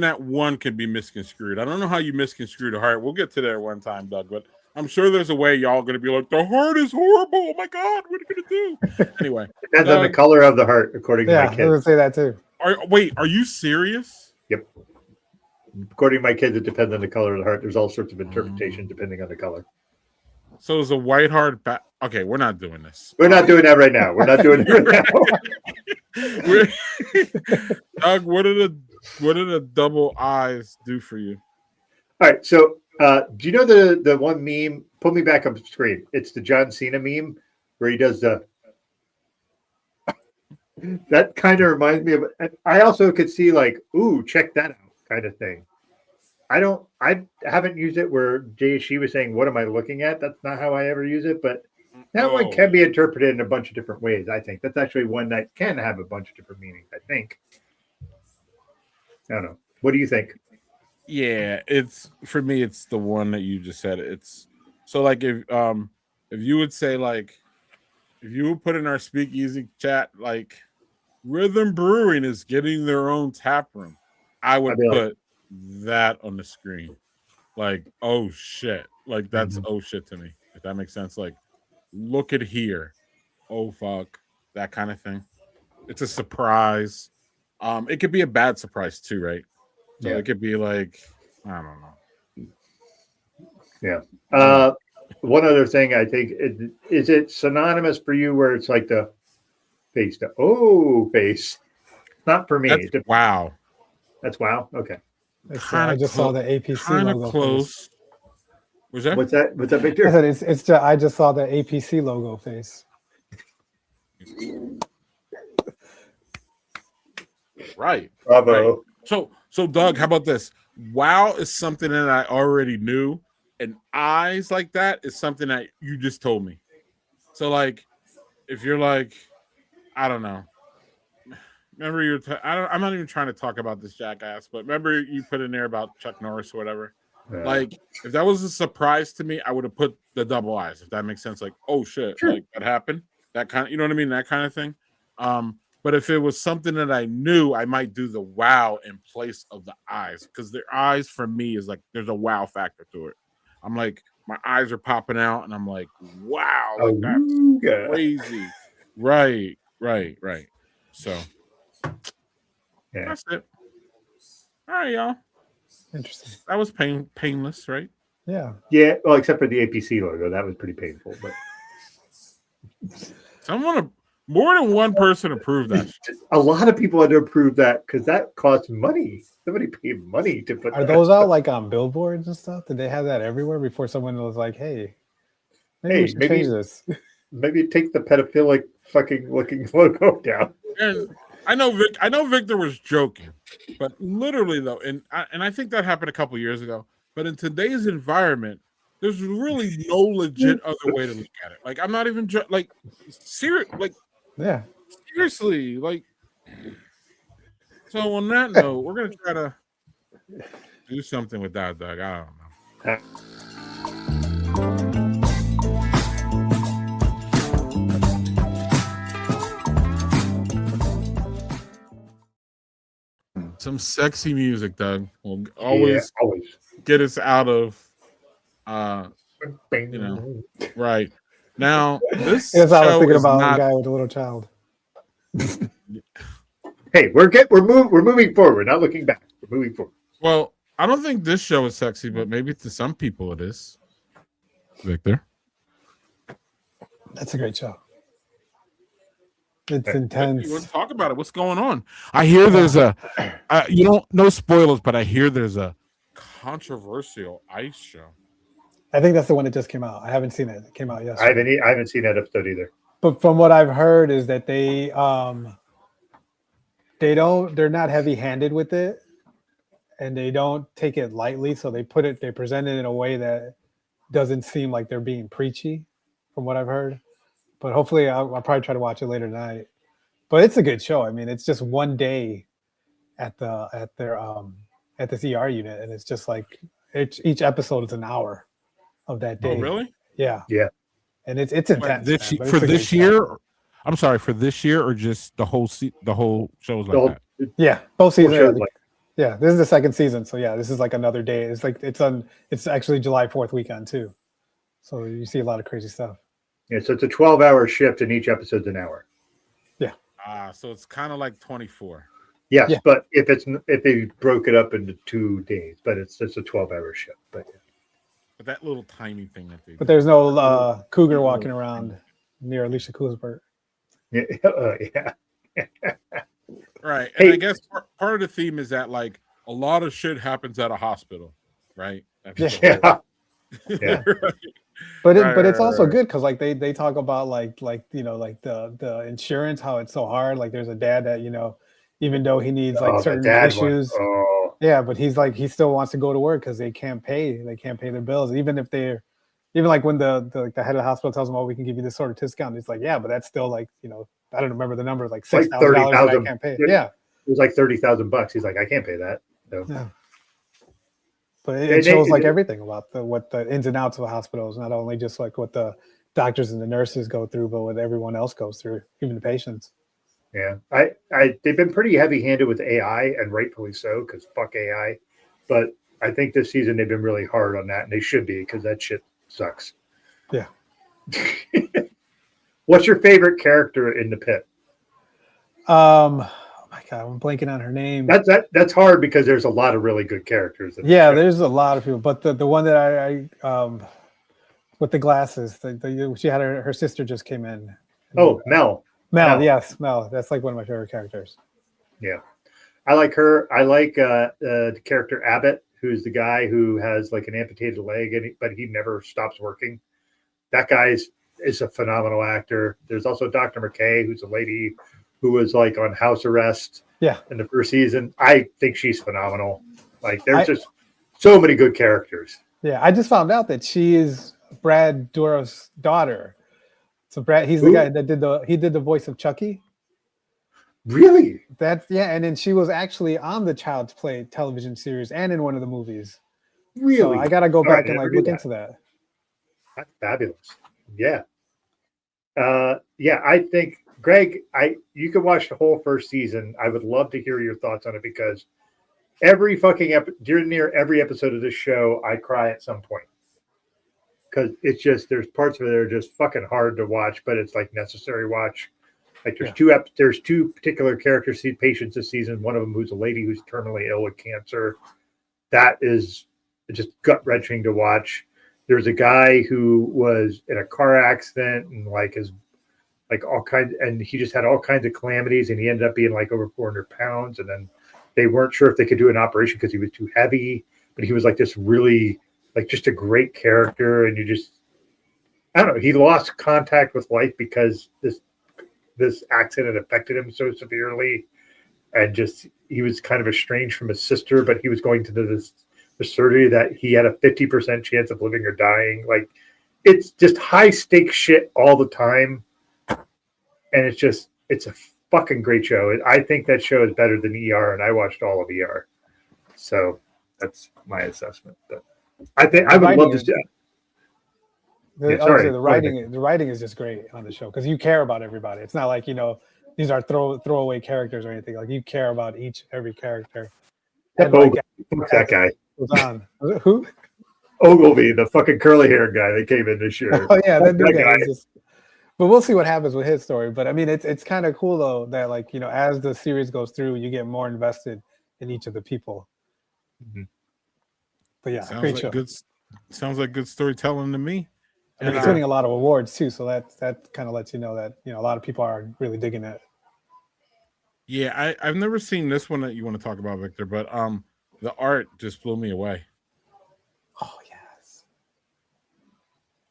that one could be misconstrued. I don't know how you misconstrued a heart. We'll get to that one time, Doug. But I'm sure there's a way y'all gonna be like, the heart is horrible. Oh my God, what are you gonna do? Anyway, Depends on the Doug, color of the heart, according to Yeah, my I kids. would say that too. are you serious? Yep. According to my kids, it depends on the color of the heart. There's all sorts of interpretation depending on the color. So is a white heart okay, we're not doing this. We're not doing that right now. We're not doing it right now. Doug, what do the double eyes do for you? All right. So do you know the one meme? Pull me back up the screen. It's the John Cena meme where he does the that kind of reminds me of I also could see like, ooh, check that out kind of thing. I haven't used it where she was saying, what am I looking at? That's not how I ever use it, but that one can be interpreted in a bunch of different ways. I think that's actually one that can have a bunch of different meanings. I think. I don't know. What do you think? Yeah, it's for me. It's the one that you just said. It's so like if you would say like if you would put in our Speakeasy chat like Rhythm Brewing is getting their own tap room, I would put that on the screen. Like, oh shit, like that's oh shit to me. If that makes sense. Like, look at here. Oh fuck, that kind of thing. It's a surprise. It could be a bad surprise too, right? So it could be like, I don't know. Yeah. One other thing, I think, is it synonymous for you where it's like the face, face? Not for me. That's wow. That's wow. Okay. I just saw the APC kind of logo. close. Face. Was that? What's that, Victor? I said I just saw the APC logo face. Right. Bravo. Right. So Doug, how about this? Wow is something that I already knew, and eyes like that is something that you just told me. So like, if you're like, I don't know. Remember I'm not even trying to talk about this jackass, but remember you put in there about Chuck Norris or whatever. Like, if that was a surprise to me, I would have put the double eyes. If that makes sense, like, oh shit, like that happened. That kind of, you know what I mean? That kind of thing. But if it was something that I knew, I might do the wow in place of the eyes, because their eyes for me is like there's a wow factor to it. I'm like, my eyes are popping out, and I'm like, wow, like that's crazy. Right. So that's it. All right, y'all. Interesting. That was painless, right? Yeah. Yeah. Well, except for the APC logo, that was pretty painful. But more than one person approved that. A lot of people had to approve that because that costs money. Somebody paid money to put. Are those out like on billboards and stuff? Did they have that everywhere before someone was like, "Hey, maybe we should change this"? Maybe take the pedophilic fucking looking logo down. And I know Victor was joking, but literally though, and I think that happened a couple years ago. But in today's environment, there's really no legit other way to look at it. Like, I'm not even like serious. Like, yeah, seriously. Like, so on that note, we're gonna try to do something with that, Doug. I don't know. Some sexy music, Doug. Will Yeah, always always. get us out of, right. Now, this Yes, I was show thinking is about a not. guy with a little child. Hey, we're moving forward, not looking back. We're moving forward. Well, I don't think this show is sexy, but maybe to some people it is. Victor, That's a great show. It's Hey, intense. you want to talk about it? What's going on? I hear there's you don't no spoilers, but I hear there's a controversial ice show. I think that's the one that just came out. I haven't seen it. It came out yesterday. I haven't seen that episode either. But from what I've heard is that they're not heavy-handed with it, and they don't take it lightly. So they present it in a way that doesn't seem like they're being preachy, from what I've heard. But hopefully, I'll probably try to watch it later tonight. But it's a good show. I mean, it's just one day at this ER unit, and it's just like each episode is an hour of that day. Oh, really? Yeah. Yeah. And it's intense. For this year, I'm sorry, for this year or just the whole show is like that? Yeah, both seasons. Like, This is the second season, so yeah, this is like another day. It's like it's actually July 4th weekend too, so you see a lot of crazy stuff. yeah, so it's a 12-hour shift, and each episode's an hour. So it's kind of like 24. Yes, Yeah. but if they broke it up into 2 days, but it's just a 12-hour shift. But But that little tiny thing that they But there's no cougar walking around near Alicia Kulisberg. yeah, right. And Hey. I guess part of the theme is that like a lot of shit happens at a hospital, right? That's the whole- yeah. Right. But Right, it's right, also right. good because like they talk about like the insurance, how it's so hard. Like there's a dad that even though he needs like Oh, the certain dad one. issues, Oh, yeah, but he still wants to go to work because they can't pay their bills, even like when the head of the hospital tells him, oh, we can give you this sort of discount. He's like, yeah, but that's still like I don't remember the number, like Like $6,000 that I $30,000. can't pay. Yeah. Yeah. it was like $30,000. He's like, I can't pay that. So. Yeah. But They- it shows they- like everything about what the ins and outs of the hospitals, not only just like what the doctors and the nurses go through, but what everyone else goes through, even the patients. Yeah, they've been pretty heavy-handed with AI, and rightfully so, because fuck AI. But I think this season they've been really hard on that, and they should be, because that shit sucks. Yeah. What's your favorite character in the pit? Oh my god, I'm blanking on her name. That's hard because there's a lot of really good characters. In the Yeah, show. there's a lot of people, but the one that I with the glasses, she had her sister just came in. Oh, Mel. Mel, yes, Mel. That's like one of my favorite characters. Yeah, I like her. I like the character Abbott, who's the guy who has like an amputated leg, but he never stops working. That guy is a phenomenal actor. There's also Dr. McKay, who's a lady who was like on house arrest. Yeah. In the first season, I think she's phenomenal. Like, there's just so many good characters. Yeah, I just found out that she is Brad Dourif's daughter. So Brad, he's the guy that did the voice of Chucky. Really? And then she was actually on the Child's Play television series and in one of the movies. Really? So I gotta go back and like look into that. That's fabulous. Yeah. I think Greg, you could watch the whole first season. I would love to hear your thoughts on it because every fucking near every episode of this show, I cry at some point. Because it's just there's parts of it that are just fucking hard to watch, but it's like necessary watch. Like there's two particular characters, patients this season. One of them who's a lady who's terminally ill with cancer. That is just gut wrenching to watch. There's a guy who was in a car accident and and he just had all kinds of calamities, and he ended up being like over 400 pounds. And then they weren't sure if they could do an operation because he was too heavy, but he was like this really just a great character. And I don't know, he lost contact with life because this accident affected him so severely, and he was kind of estranged from his sister, but he was going to the surgery that he had a 50% chance of living or dying. Like, it's just high stakes shit all the time. And it's a fucking great show. I think that show is better than ER, and I watched all of ER. So that's my assessment. But I think I would love to see the writing is just great on the show because you care about everybody. It's not like these are throwaway characters or anything. Like you care about every character. That And like that guy. goes on. Who? Ogilvy, the fucking curly haired guy that came in this year. Oh yeah, that new that guy. guy. Is just. But we'll see what happens with his story. But I mean, it's kind of cool though that like as the series goes through, you get more invested in each of the people. Mm-hmm. But yeah, sounds great like show. Sounds like good storytelling to me. And it's winning a lot of awards too, so that kind of lets you know that a lot of people are really digging it. Yeah, I've never seen this one that you want to talk about, Victor, but the art just blew me away. Oh yes.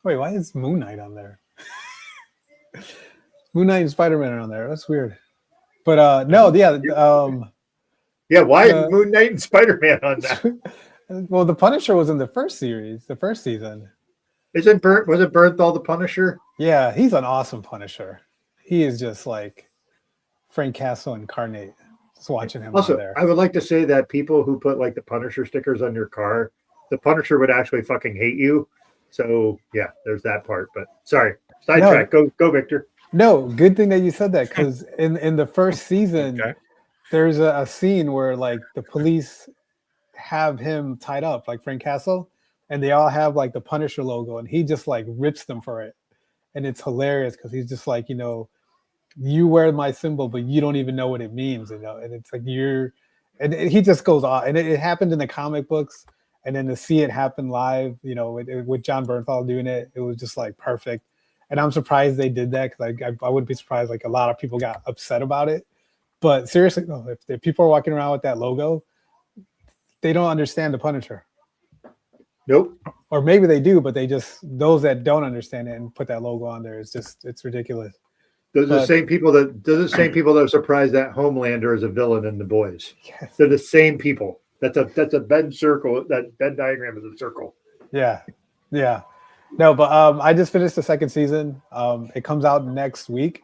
Wait, why is Moon Knight on there? Moon Knight and Spider-Man are on there. That's weird. But no, yeah. Yeah, why is Moon Knight and Spider-Man on that? Well, the Punisher was in the first series, the first season. Was it Bernthal the Punisher? Yeah, he's an awesome Punisher. He is just like Frank Castle incarnate. Just watching him also, on there. I would like to say that people who put like the Punisher stickers on your car, the Punisher would actually fucking hate you. So yeah, there's that part. But sorry, sidetrack. Go, Victor. No, good thing that you said that because in the first season, there's a scene where like the police have him tied up, like Frank Castle, and they all have like the Punisher logo, and he just like rips them for it, and it's hilarious because he's just like, you wear my symbol, but you don't even know what it means, and it's like and he just goes off, and it happened in the comic books, and then to see it happen live, with John Bernthal doing it, it was just like perfect. And I'm surprised they did that because I wouldn't be surprised. Like a lot of people got upset about it, but seriously, no, if people are walking around with that logo, they don't understand the Punisher. Nope. Or maybe they do, but those that don't understand it and put that logo on there, it's ridiculous. Those are the same people that are surprised that Homelander is a villain in The Boys. Yes. They're the same people. That's a Venn circle. That Venn diagram is a circle. Yeah. Yeah. No, but I just finished the second season. It comes out next week.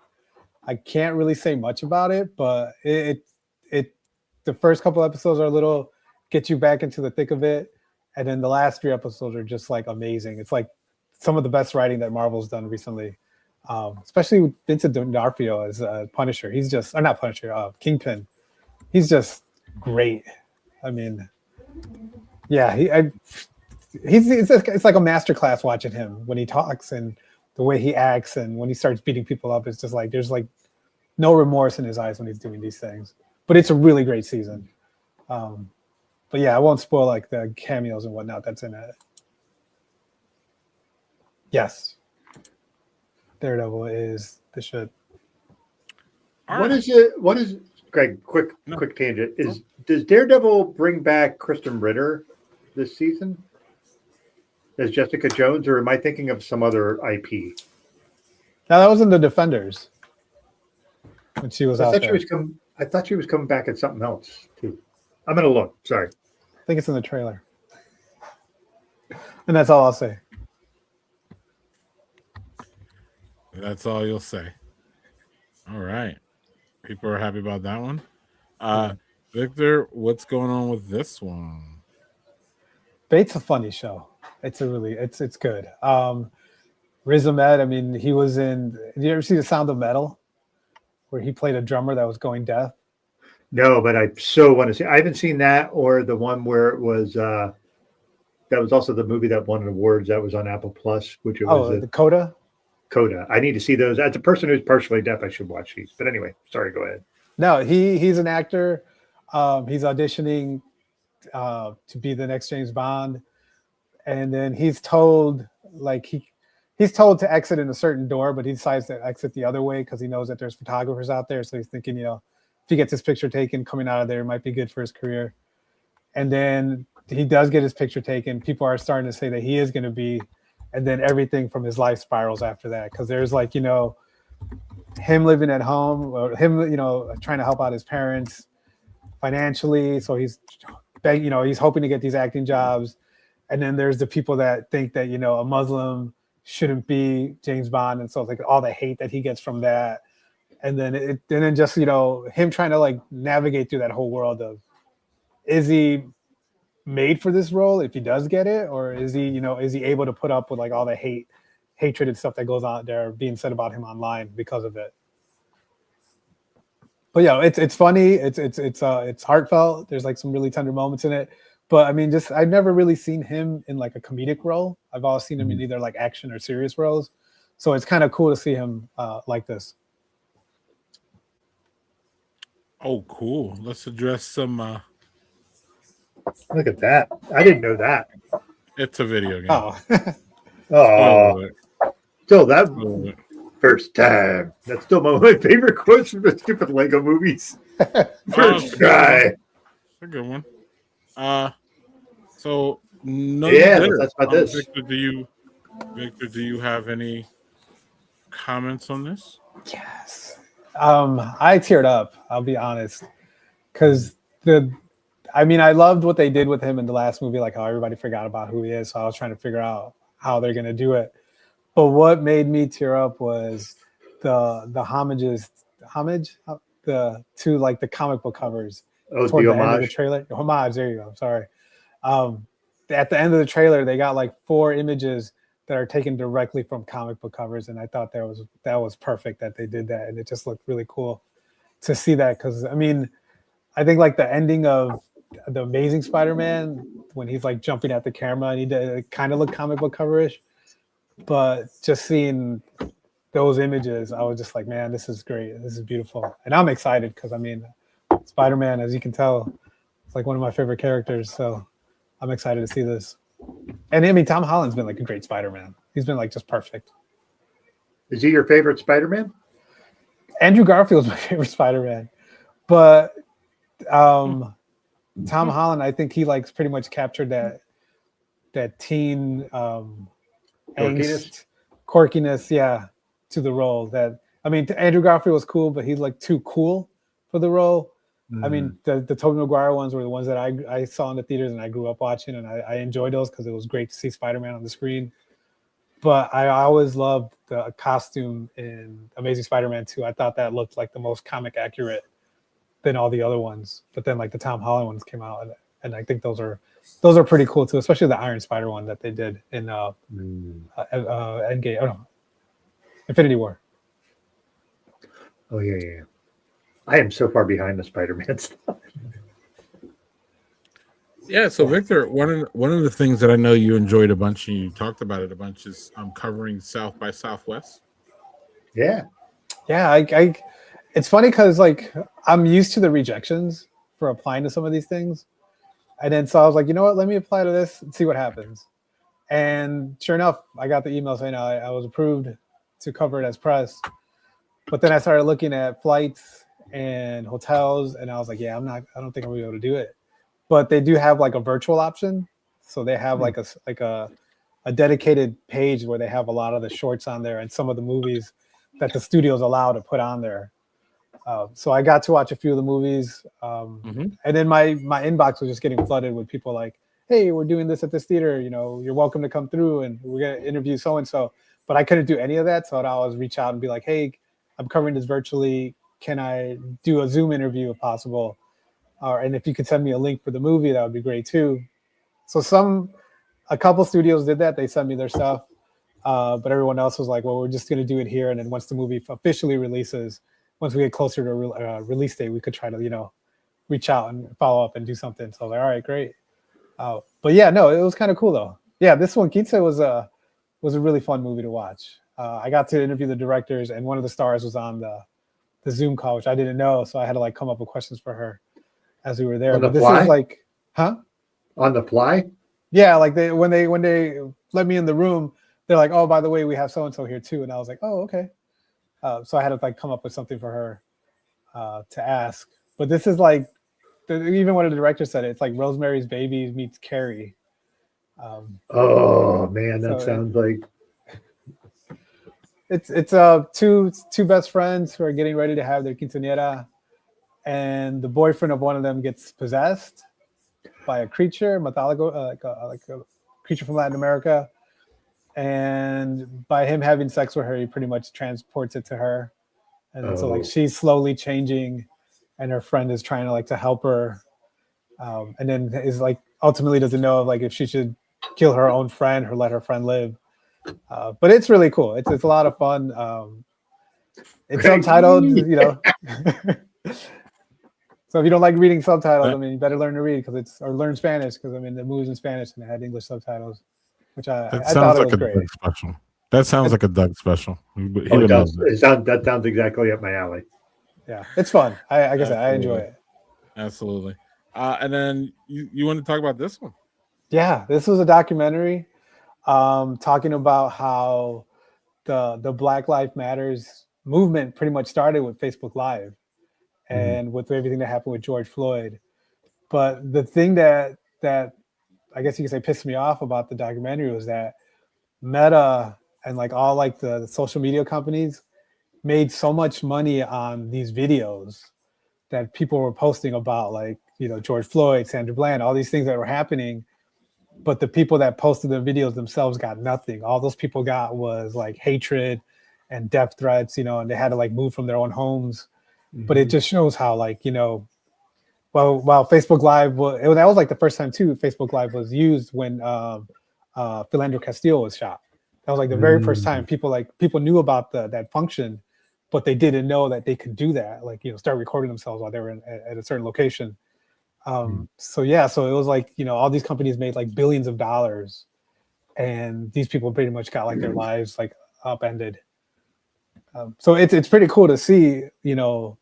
I can't really say much about it, but the first couple episodes are a little get you back into the thick of it, and then the last 3 episodes are just like amazing. It's like some of the best writing that Marvel's done recently, especially with Vincent D'Onofrio as Punisher. He's just, or not Punisher, Kingpin. He's just great. I mean, yeah, it's like a masterclass watching him when he talks and the way he acts, and when he starts beating people up, it's just like there's like no remorse in his eyes when he's doing these things. But it's a really great season. But yeah, I won't spoil like the cameos and whatnot that's in it. Yes, Daredevil is the shit. What is Greg? Quick tangent. Does Daredevil bring back Kristen Ritter this season as Jessica Jones, or am I thinking of some other IP? Now that was in the Defenders when she was out there. I thought she was coming back at something else too. I'm gonna look. Sorry. I think it's in the trailer. And that's all I'll say. That's all you'll say. All right. People are happy about that one. Victor, what's going on with this one? Bates a funny show. It's good. Riz Ahmed, I mean, he was in, did you ever see The Sound of Metal? Where he played a drummer that was going deaf? No, but I so want to see. I haven't seen that, or the one where it was that was also the movie that won awards that was on Apple Plus, which was the Coda. Coda. I need to see those. As a person who's partially deaf, I should watch these. But anyway, sorry. Go ahead. No, he's an actor. He's auditioning to be the next James Bond, and then he's told he's told to exit in a certain door, but he decides to exit the other way because he knows that there's photographers out there. So he's thinking, if he gets his picture taken coming out of there, it might be good for his career. And then he does get his picture taken. People are starting to say that he is going to be, and then everything from his life spirals after that. Because there's him living at home, or him, trying to help out his parents financially. So he's he's hoping to get these acting jobs. And then there's the people that think that, a Muslim shouldn't be James Bond. And so it's like all the hate that he gets from that. And then him trying to navigate through that whole world of, is he made for this role if he does get it, or is he able to put up with all the hatred and stuff that goes on there being said about him online because of it? But yeah, it's funny. It's heartfelt. There's like some really tender moments in it. But I mean, just I've never really seen him in like a comedic role. I've always seen him in either like action or serious roles. So it's kind of cool to see him like this. Oh, cool. Let's address some. Look at that. I didn't know that. It's a video game. Oh, Oh, still that Spoil it. first time. That's still one of my favorite quotes from the stupid Lego movies. First try. It's a good one. So no, Yeah, that's about this. Victor, do you have any comments on this? yes. I teared up. I'll be honest, because I loved what they did with him in the last movie, like how everybody forgot about who he is. So I was trying to figure out how they're gonna do it. But what made me tear up was the homage to like the comic book covers toward the end of the trailer. Homage, there you go. I'm sorry. At the end of the trailer, they got like 4 images that are taken directly from comic book covers, and I thought that was perfect that they did that, and it just looked really cool to see that. Because I mean, I think like the ending of the Amazing Spider-Man when he's like jumping at the camera and he did it kind of look comic book coverish, but just seeing those images, I was just like, man, this is great. This is beautiful, and I'm excited because I mean, Spider-Man, as you can tell, it's like one of my favorite characters. So I'm excited to see this. And I mean, Tom Holland's been like a great Spider-Man. He's been like just perfect. Is he your favorite Spider-Man? Andrew Garfield's my favorite Spider-Man, but Tom Holland, I think he like pretty much captured that teen angst, quirkiness, yeah, to the role. That I mean, Andrew Garfield was cool, but he's like too cool for the role. I mean, the Tobey Maguire ones were the ones that I saw in the theaters and I grew up watching, and I enjoyed those because it was great to see Spider-Man on the screen. But I always loved the costume in Amazing Spider-Man 2. I thought that looked like the most comic accurate than all the other ones. But then like the Tom Holland ones came out, and I think those are pretty cool too, especially the Iron Spider one that they did in Endgame. Oh no, Infinity War. Oh yeah. I am so far behind the Spider-Man stuff. Yeah, so Victor, one of the things that I know you enjoyed a bunch and you talked about it a bunch is covering South by Southwest. Yeah. I it's funny because like I'm used to the rejections for applying to some of these things, and then so I was like, you know what, let me apply to this and see what happens. And sure enough, I got the email saying I was approved to cover it as press. But then I started looking at flights and hotels, and I was like, yeah, I don't think I'm gonna be able to do it. But they do have like a virtual option, so they have like a dedicated page where they have a lot of the shorts on there and some of the movies that the studios allow to put on there. So I got to watch a few of the movies, and then my inbox was just getting flooded with people like, hey, we're doing this at this theater, you know, you're welcome to come through, and we're gonna interview so and so. But I couldn't do any of that, so I'd always reach out and be like, hey, I'm covering this virtually. Can I do a Zoom interview if possible? And if you could send me a link for the movie, that would be great too. So a couple studios did that. They sent me their stuff, but everyone else was like, well, we're just going to do it here. And then once the movie officially releases, once we get closer to a release date, we could try to, you know, reach out and follow up and do something. So I was like, all right, great. But yeah, no, it was kind of cool though. Yeah, this one, Kitse, was a really fun movie to watch. I got to interview the directors, and one of the stars was on the Zoom call, which I didn't know, so I had to like come up with questions for her as we were there. But this is like, huh? On the fly? Yeah, like when they let me in the room, they're like, oh, by the way, we have so and so here too, and I was like, oh, okay. So I had to like come up with something for her to ask. But this is like, even when the director said it, it's like Rosemary's Baby meets Carrie. Oh man, that sounds like it's two best friends who are getting ready to have their quinceañera, and the boyfriend of one of them gets possessed by a creature, mythological, like a creature from Latin America, and by him having sex with her, he pretty much transports it to her, and so like she's slowly changing, and her friend is trying to like to help her, and then is like ultimately doesn't know like if she should kill her own friend or let her friend live. But it's really cool. It's a lot of fun. It's subtitled, you know. So if you don't like reading subtitles, I mean, you better learn to read or learn Spanish because I mean the movie's in Spanish and it had English subtitles, which I That thought sounds it like was a great. Doug special. That sounds like a Doug special. He Oh, it would love does. that. That sounds exactly up my alley. Yeah, it's fun. I guess I enjoy it. Absolutely. And then you want to talk about this one? Yeah, this was a documentary talking about how the Black Lives Matters movement pretty much started with Facebook Live and with everything that happened with George Floyd. But the thing that I guess you could say pissed me off about the documentary was that Meta and like all like the social media companies made so much money on these videos that people were posting about, like, you know, George Floyd, Sandra Bland, all these things that were happening. But the people that posted the videos themselves got nothing. All those people got was like hatred and death threats, you know, and they had to like move from their own homes. But it just shows how, like, you know, while Facebook Live that was like the first time too Facebook Live was used when Philando Castillo was shot. That was like the very first time people knew about that function, but they didn't know that they could do that. Like, you know, start recording themselves while they were at a certain location. So it was like, you know, all these companies made like billions of dollars, and these people pretty much got like their lives like upended. So it's pretty cool to see, you know,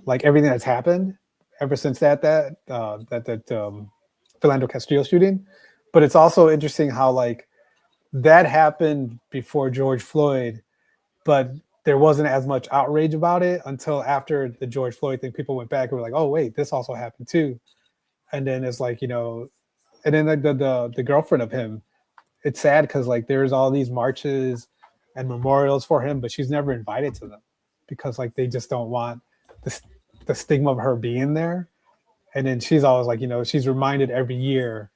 like everything that's happened ever since that Philando Castillo shooting. But it's also interesting how like that happened before George Floyd, but there wasn't as much outrage about it until after the George Floyd thing. People went back and were like, oh wait, this also happened too. And then it's like, you know, and then like the girlfriend of him, it's sad because like there's all these marches and memorials for him, but she's never invited to them because like they just don't want the stigma of her being there. And then she's always like, you know, she's reminded every year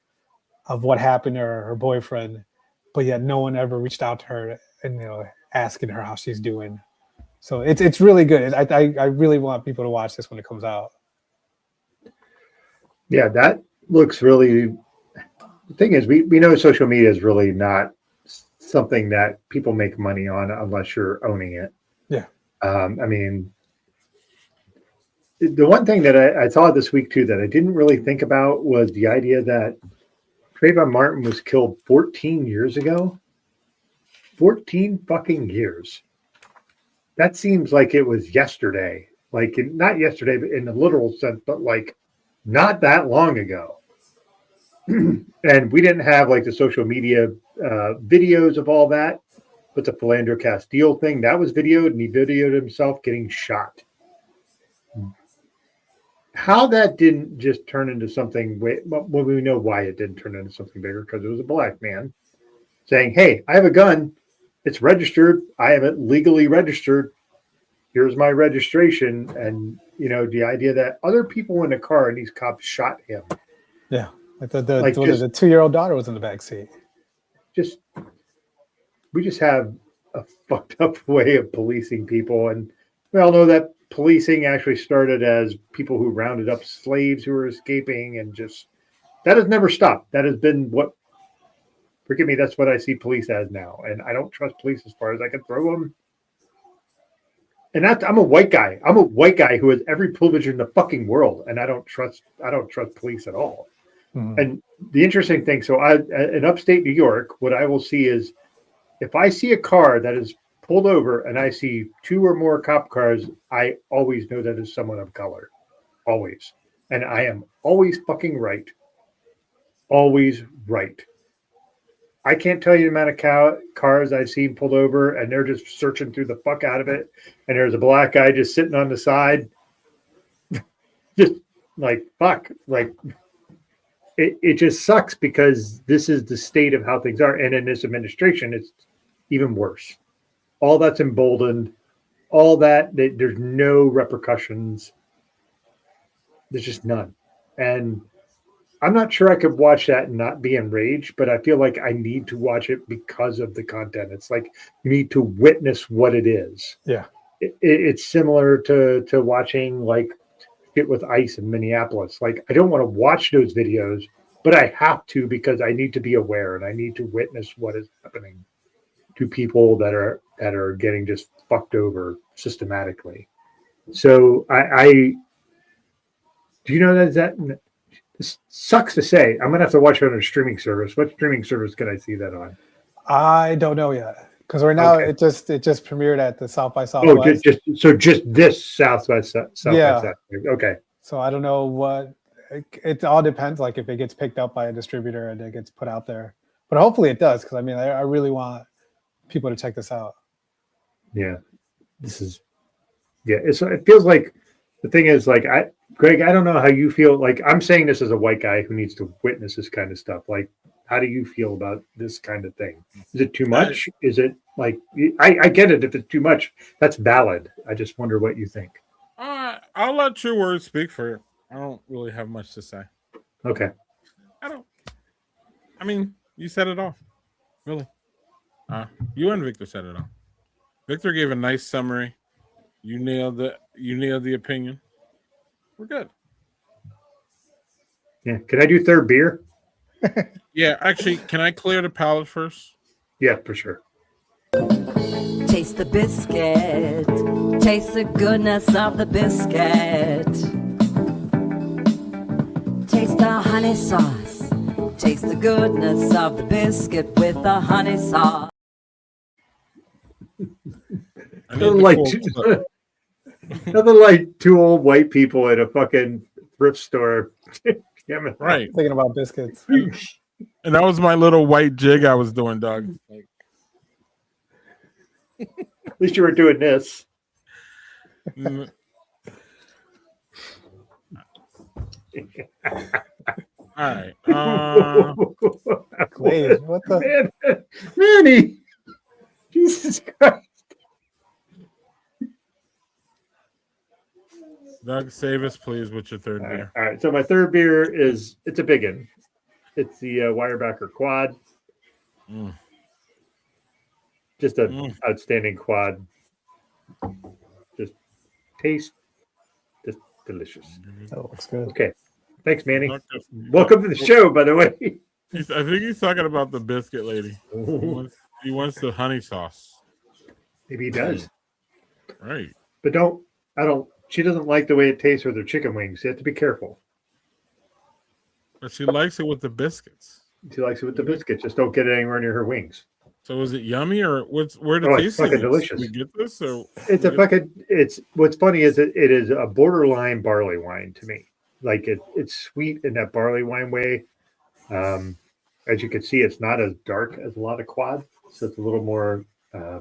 of what happened to her boyfriend, but yet no one ever reached out to her and, you know, asking her how she's doing. So it's really good. I really want people to watch this when it comes out. Yeah, that looks really. The thing is, we know social media is really not something that people make money on unless you're owning it. Yeah. I mean, the one thing that I saw this week too that I didn't really think about was the idea that Trayvon Martin was killed 14 years ago. 14 fucking years. That seems like it was yesterday. Like, not yesterday, but in the literal sense, but like not that long ago. And we didn't have like the social media videos of all that, but the Philando Castillo thing, that was videoed, and he videoed himself getting shot. How that didn't just turn into something, well, we know why it didn't turn into something bigger, because it was a black man saying, hey, I have a gun. It's registered. I have it legally registered. Here's my registration. And, you know, the idea that other people in the car and these cops shot him. Yeah. Like the 2-year-old daughter was in the back seat. We just have a fucked up way of policing people. And we all know that policing actually started as people who rounded up slaves who were escaping, and just that has never stopped. That has been forgive me, that's what I see police as now. And I don't trust police as far as I can throw them. And I'm a white guy. I'm a white guy who has every privilege in the fucking world, and I don't trust police at all. Mm-hmm. And the interesting thing, so in upstate New York, what I will see is if I see a car that is pulled over and I see 2 or more cop cars, I always know that is someone of color. Always. And I am always fucking right. Always right. I can't tell you the amount of cars I've seen pulled over and they're just searching through the fuck out of it. And there's a black guy just sitting on the side. Just like, fuck. Like, it just sucks because this is the state of how things are. And in this administration, it's even worse. All that's emboldened. All that, there's no repercussions. There's just none. And I'm not sure I could watch that and not be enraged, but I feel like I need to watch it because of the content. It's like you need to witness what it is. Yeah. It's similar to watching like Get with Ice in Minneapolis. Like, I don't want to watch those videos, but I have to because I need to be aware and I need to witness what is happening to people that are getting just fucked over systematically. So I do you know that this sucks to say. I'm gonna have to watch it on a streaming service. What streaming service can I see that on? I don't know yet because right now Okay. it just premiered at the South by Oh, Southwest. just this South by Southwest. Yeah. Okay. So I don't know what it all depends. Like if it gets picked up by a distributor and it gets put out there, but hopefully it does because I mean I really want people to check this out. Yeah. This is it feels like the thing is like Greg, I don't know how you feel. Like I'm saying this as a white guy who needs to witness this kind of stuff. Like, how do you feel about this kind of thing? Is it too much? Is it like I get it if it's too much, that's valid. I just wonder what you think. I'll let your words speak for you. I don't really have much to say. Okay. I mean, you said it all. Really. You and Victor said it all. Victor gave a nice summary. You nailed the opinion. We're good. Yeah. Can I do third beer? Yeah, actually, can I clear the palate first? Yeah, for sure. Taste the biscuit. Taste the goodness of the biscuit. Taste the honey sauce. Taste the goodness of the biscuit with the honey sauce. Nothing like two old white people at a fucking thrift store. Right. Thinking about biscuits. And that was my little white jig I was doing, Doug. At least you were doing this. All right. Glazed. What the? Manny! Jesus Christ. Doug, save us, please, with your third beer. All right. So my third beer it's a big one. It's the Weyerbacher Quad. Just an outstanding quad. Just taste, just delicious. That looks good. Okay. Thanks, Manny. Welcome to the show, by the way. I think he's talking about the biscuit lady. He wants the honey sauce. Maybe he does. Right. But she doesn't like the way it tastes with her chicken wings. You have to be careful. But she likes it with the biscuits. She likes it with the biscuits. Just don't get it anywhere near her wings. So is it yummy or where the Oh, taste it's fucking is? delicious. We get this or it's what's funny is it is a borderline barley wine to me. Like it's sweet in that barley wine way. As you can see, it's not as dark as a lot of quad. So it's a little more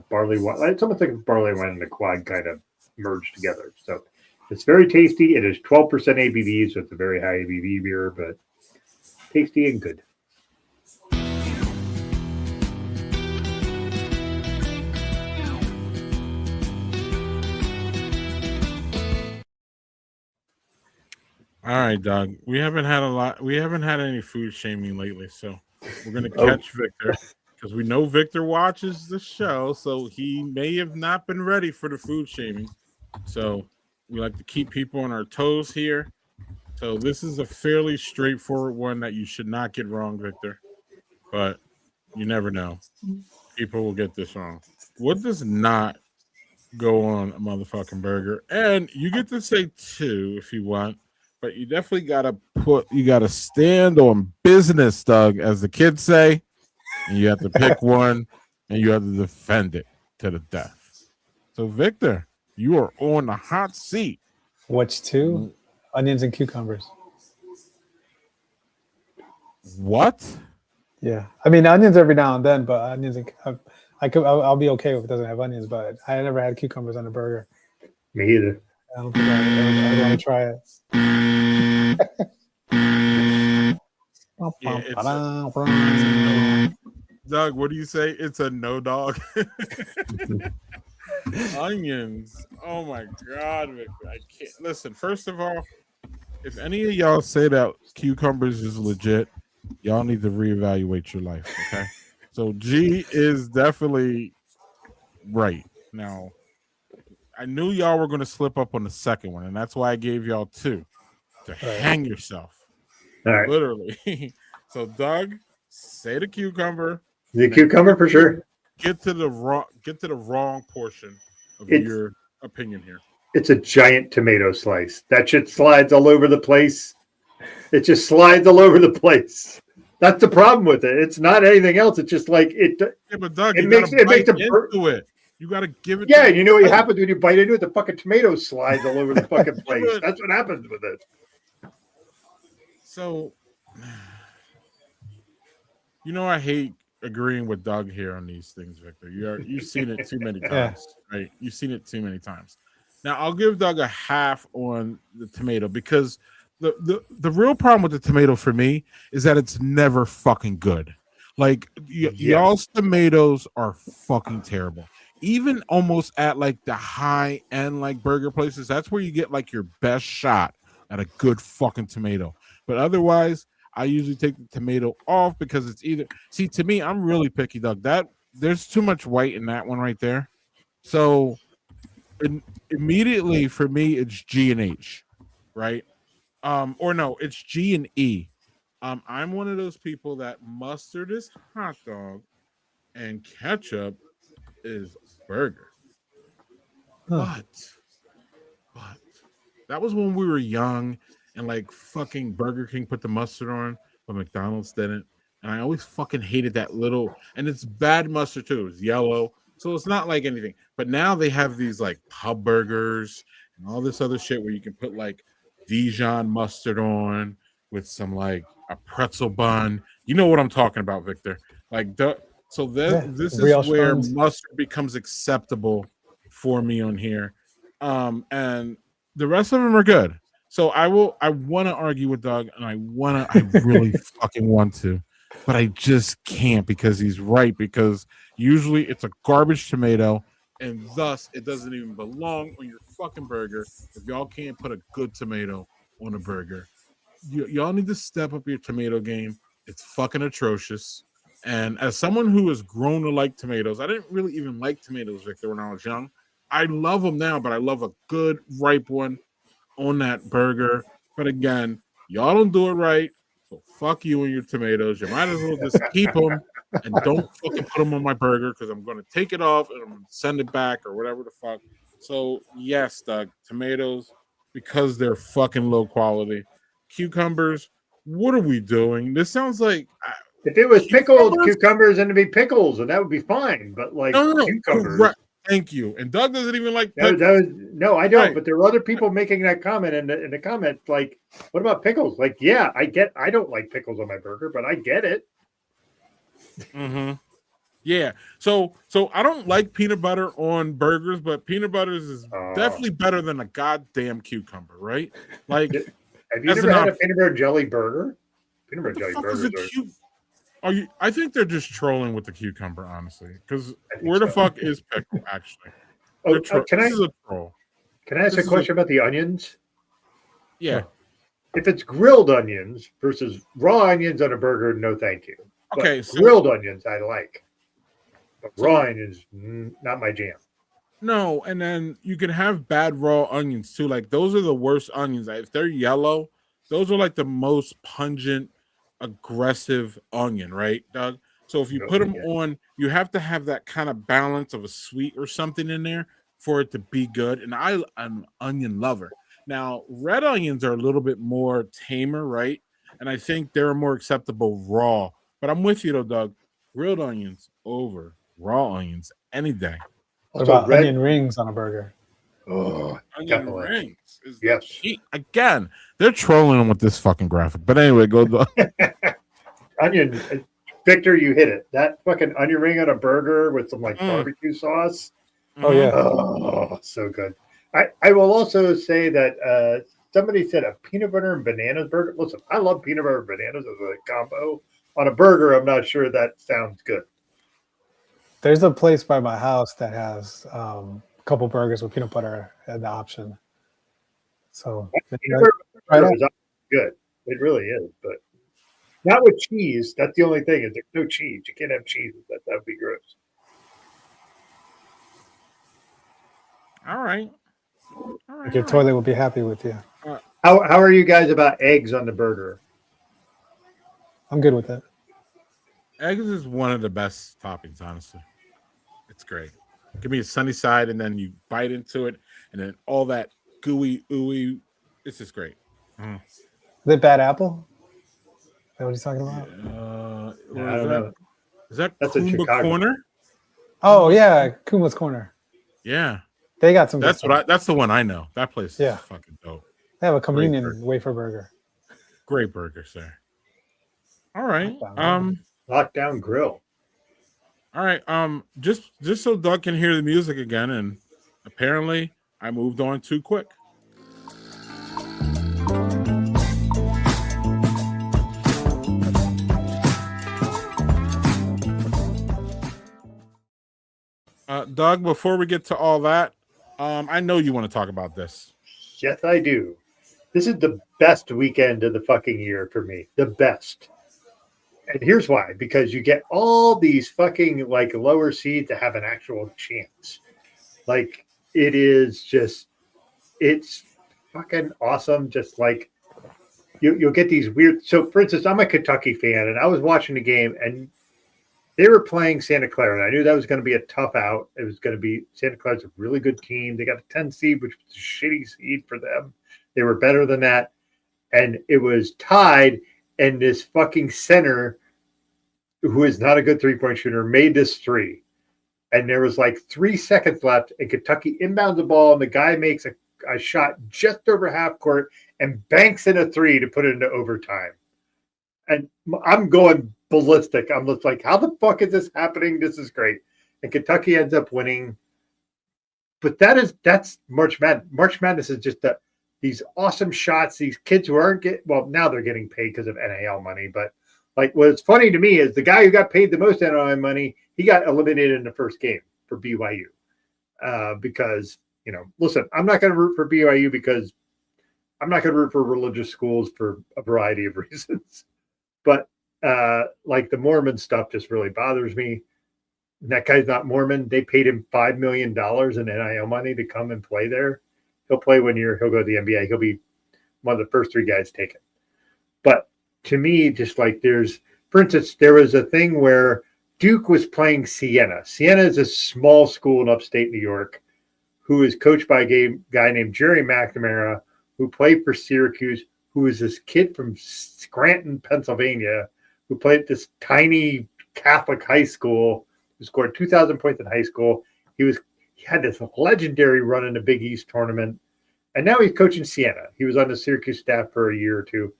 barley wine. It's almost like barley wine and the quad kind of merged together. So it's very tasty. It is 12% ABV, so it's a very high ABV beer, but tasty and good. All right, Doug. We haven't had any food shaming lately, so we're gonna catch Victor because we know Victor watches the show, so he may have not been ready for the food shaming. So we like to keep people on our toes here. So this is a fairly straightforward one that you should not get wrong, Victor. But you never know. People will get this wrong. What does not go on a motherfucking burger? And you get to say two if you want. But you definitely gotta stand on business, Doug, as the kids say. And you have to pick one and you have to defend it to the death. So, Victor, you are on the hot seat. Which two? Onions and cucumbers. What? Yeah. I mean onions every now and then, but onions and I'll be okay if it doesn't have onions, but I never had cucumbers on a burger. Me either. I don't think I want to try it. Doug, what do you say? It's a no, dog. Onions. Oh my God, Victor. I can't listen. First of all, if any of y'all say that cucumbers is legit, y'all need to reevaluate your life. Okay. So G is definitely right. Now, I knew y'all were going to slip up on the second one, and that's why I gave y'all two to hang yourself. All right. Literally. So, Doug, say the cucumber. The cucumber for sure. Get to the wrong portion of your opinion here. It's a giant tomato slice. That shit slides all over the place. It just slides all over the place. That's the problem with it. It's not anything else. It's just like it. Yeah, but Doug, It you makes gotta it makes bite a into it. You gotta give it. yeah. to You know what bite. happens when you bite into it? The fucking tomato slides all over the fucking Give place. it. That's what happens with it. So, you know, I hate agreeing with Doug here on these things, Victor. You've seen it too many times, right? You've seen it too many times. Now, I'll give Doug a half on the tomato because the real problem with the tomato for me is that it's never fucking good. Like y'all's tomatoes are fucking terrible. Even almost at like the high end like burger places, that's where you get like your best shot at a good fucking tomato. But otherwise, I usually take the tomato off because it's either to me, I'm really picky, Doug. That there's too much white in that one right there. So immediately for me, it's G and H, right? Or no, it's G and E. I'm one of those people that mustard is hot dog and ketchup is burger. But that was when we were young and like fucking Burger King put the mustard on, but McDonald's didn't. And I always fucking hated that little, and it's bad mustard too. It's yellow. So it's not like anything. But now they have these like pub burgers and all this other shit where you can put like Dijon mustard on with some like a pretzel bun. You know what I'm talking about, Victor. Like this is brioche where buns. mustard becomes acceptable for me on here. And the rest of them are good. So I want to argue with Doug, and I really fucking want to, but I just can't because he's right. Because usually it's a garbage tomato, and thus it doesn't even belong on your fucking burger. If y'all can't put a good tomato on a burger, y'all need to step up your tomato game. It's fucking atrocious. And as someone who has grown to like tomatoes, I didn't really even like tomatoes, Victor, when I was young. I love them now, but I love a good ripe one on that burger. But again, y'all don't do it right. So fuck you and your tomatoes. You might as well just keep them and don't fucking put them on my burger because I'm going to take it off and I'm going to send it back or whatever the fuck. So yes, Doug, tomatoes because they're fucking low quality. Cucumbers, what are we doing? This sounds like if it was pickled cucumbers, then it'd be pickles, and that would be fine. But like cucumbers. Correct. Thank you. And Doug doesn't even like pickles. No, I don't. Right. But there are other people making that comment in the comment. Like, what about pickles? Like, yeah, I don't like pickles on my burger, but I get it. Mm-hmm. Yeah. So I don't like peanut butter on burgers, but peanut butter is definitely better than a goddamn cucumber, right? Like, have you ever had a peanut butter jelly burger? Peanut butter jelly burgers are you? I think they're just trolling with the cucumber, honestly. Because where the fuck is pickle? Actually, this is a troll. Can I ask a question about the onions? Yeah. If it's grilled onions versus raw onions on a burger, no, thank you. Okay, but grilled onions I like, but raw onions not my jam. No, and then you can have bad raw onions too. Like those are the worst onions. If they're yellow, those are like the most pungent, aggressive onion, right, Doug? So if you put them on, you have to have that kind of balance of a sweet or something in there for it to be good. And I'm an onion lover. Now, red onions are a little bit more tamer, right? And I think they're more acceptable raw. But I'm with you though, Doug. Grilled onions over raw onions any day. What about onion rings on a burger? Oh, onion rings. Yes. Again, they're trolling them with this fucking graphic. But anyway, go. Onion, Victor, you hit it. That fucking onion ring on a burger with some like barbecue sauce. Oh yeah. Oh, so good. I will also say that somebody said a peanut butter and bananas burger. Listen, I love peanut butter and bananas as a combo. On a burger, I'm not sure that sounds good. There's a place by my house that has a couple burgers with peanut butter as the option. So peanut butter is good. It really is, but not with cheese. That's the only thing is there's no cheese. You can't have cheese. That would be gross. All right. Your toilet will be happy with you. How are you guys about eggs on the burger? I'm good with it. Eggs is one of the best toppings, honestly. It's great. Give me a sunny side, and then you bite into it. and then all that gooey ooey. It's just great. Is it Bad Apple? Is that what he's talking about? Where I don't know. Is that That's in Kumba Chicago. Corner? Oh yeah, Kuma's Corner. Yeah, They got some. that's that's the one I know. That place Yeah. is fucking dope. They have a Great communion burger. wafer burger. Great burger, sir. All right. Lockdown Grill. All right. Just so Doug can hear the music again, and apparently I moved on too quick. Doug, before we get to all that, I know you want to talk about this. Yes, I do. This is the best weekend of the fucking year for me. The best. And here's why. Because you get all these fucking like lower seeds to have an actual chance. Like it is just, it's fucking awesome. Just like you'll get these weird. So for instance, I'm a Kentucky fan and I was watching the game and they were playing Santa Clara. And I knew that was going to be a tough out. It was going to be Santa Clara's a really good team. They got a 10 seed, which was a shitty seed for them. They were better than that. And it was tied. And this fucking center, who is not a good three-point shooter, made this three. And there was like 3 seconds left. And Kentucky inbounds the ball. And the guy makes a shot just over half court and banks in a three to put it into overtime. And I'm going ballistic. I'm just like, how the fuck is this happening? This is great. And Kentucky ends up winning. But that's March Madness. March Madness is just these awesome shots. These kids who aren't now they're getting paid because of NIL money. But like what's funny to me is the guy who got paid the most NIL money, he got eliminated in the first game for BYU. Because, listen, I'm not going to root for BYU because I'm not going to root for religious schools for a variety of reasons. But like the Mormon stuff just really bothers me. And that guy's not Mormon. They paid him $5 million in NIL money to come and play there. He'll play 1 year. He'll go to the NBA. He'll be one of the first 3 guys taken. But to me, just like for instance, there was a thing where Duke was playing Siena. Siena is a small school in upstate New York who is coached by a guy named Jerry McNamara, who played for Syracuse, who is this kid from Scranton, Pennsylvania, who played at this tiny Catholic high school, who scored 2,000 points in high school. He had this legendary run in the Big East tournament, and now he's coaching Siena. He was on the Syracuse staff for a year or two,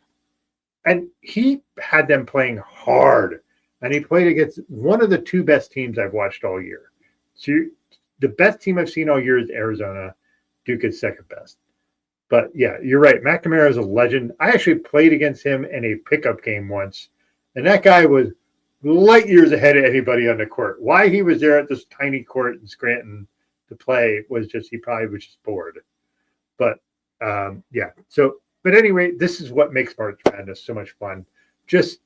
and he had them playing hard, and he played against one of the 2 best teams I've watched all year. So the best team I've seen all year is Arizona. Duke is second best. But yeah, you're right. McNamara is a legend. I actually played against him in a pickup game once, and that guy was light years ahead of anybody on the court. Why he was there at this tiny court in Scranton to play was just, he probably was just bored. But yeah. So, but anyway, this is what makes March Madness so much fun. Just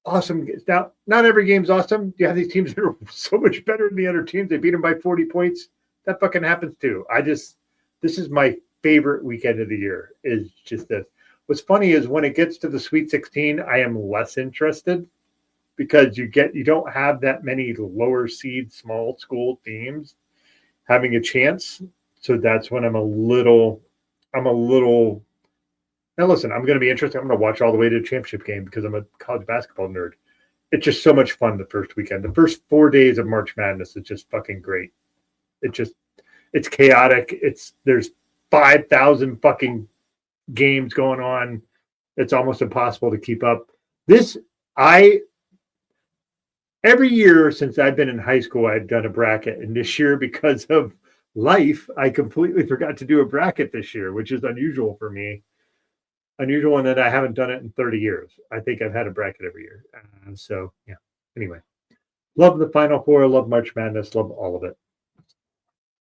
awesome. Now, not every game's awesome. You have these teams that are so much better than the other teams. They beat them by 40 points. That fucking happens too. This is my favorite weekend of the year, is just this. What's funny is when it gets to the Sweet 16, I am less interested because you don't have that many lower seed small school teams having a chance. So that's when I'm a little now listen, I'm going to be interested. I'm going to watch all the way to the championship game because I'm a college basketball nerd. It's just so much fun the first weekend. The first 4 days of March Madness is just fucking great. It's chaotic. There's 5,000 fucking games going on. It's almost impossible to keep up. Every year since I've been in high school, I've done a bracket. And this year, because of life, I completely forgot to do a bracket this year, which is unusual for me. Unusual in that I haven't done it in 30 years. I think I've had a bracket every year. So, yeah. Anyway, love the Final Four. Love March Madness. Love all of it.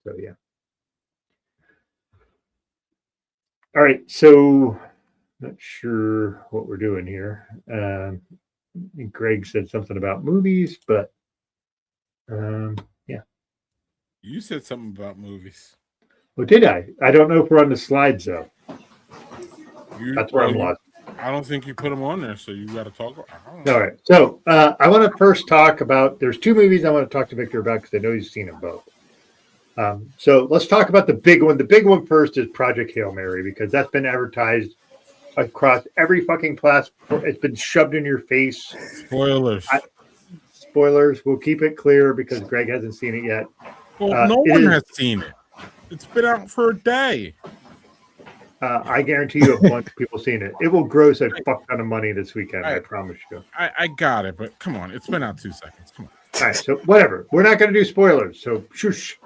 So, yeah. All right. So, not sure what we're doing here. I think Greg said something about movies, but yeah. You said something about movies. Well, did I? I don't know if we're on the slides, though. That's where I'm lost. I don't think you put them on there, so you got to talk. All right. So I want to first talk about, there's 2 movies I want to talk to Victor about because I know he's seen them both. So let's talk about the big one. The big one first is Project Hail Mary, because that's been advertised across every fucking platform. It's been shoved in your face. Spoilers. Spoilers. We'll keep it clear because Greg hasn't seen it yet. Well, no one has seen it. It's been out for a day. I guarantee you a bunch of people seen it. It will gross a fuck ton of money this weekend. I promise you. I got it, but come on. It's been out 2 seconds. Come on. All right, so whatever. We're not going to do spoilers. So shush.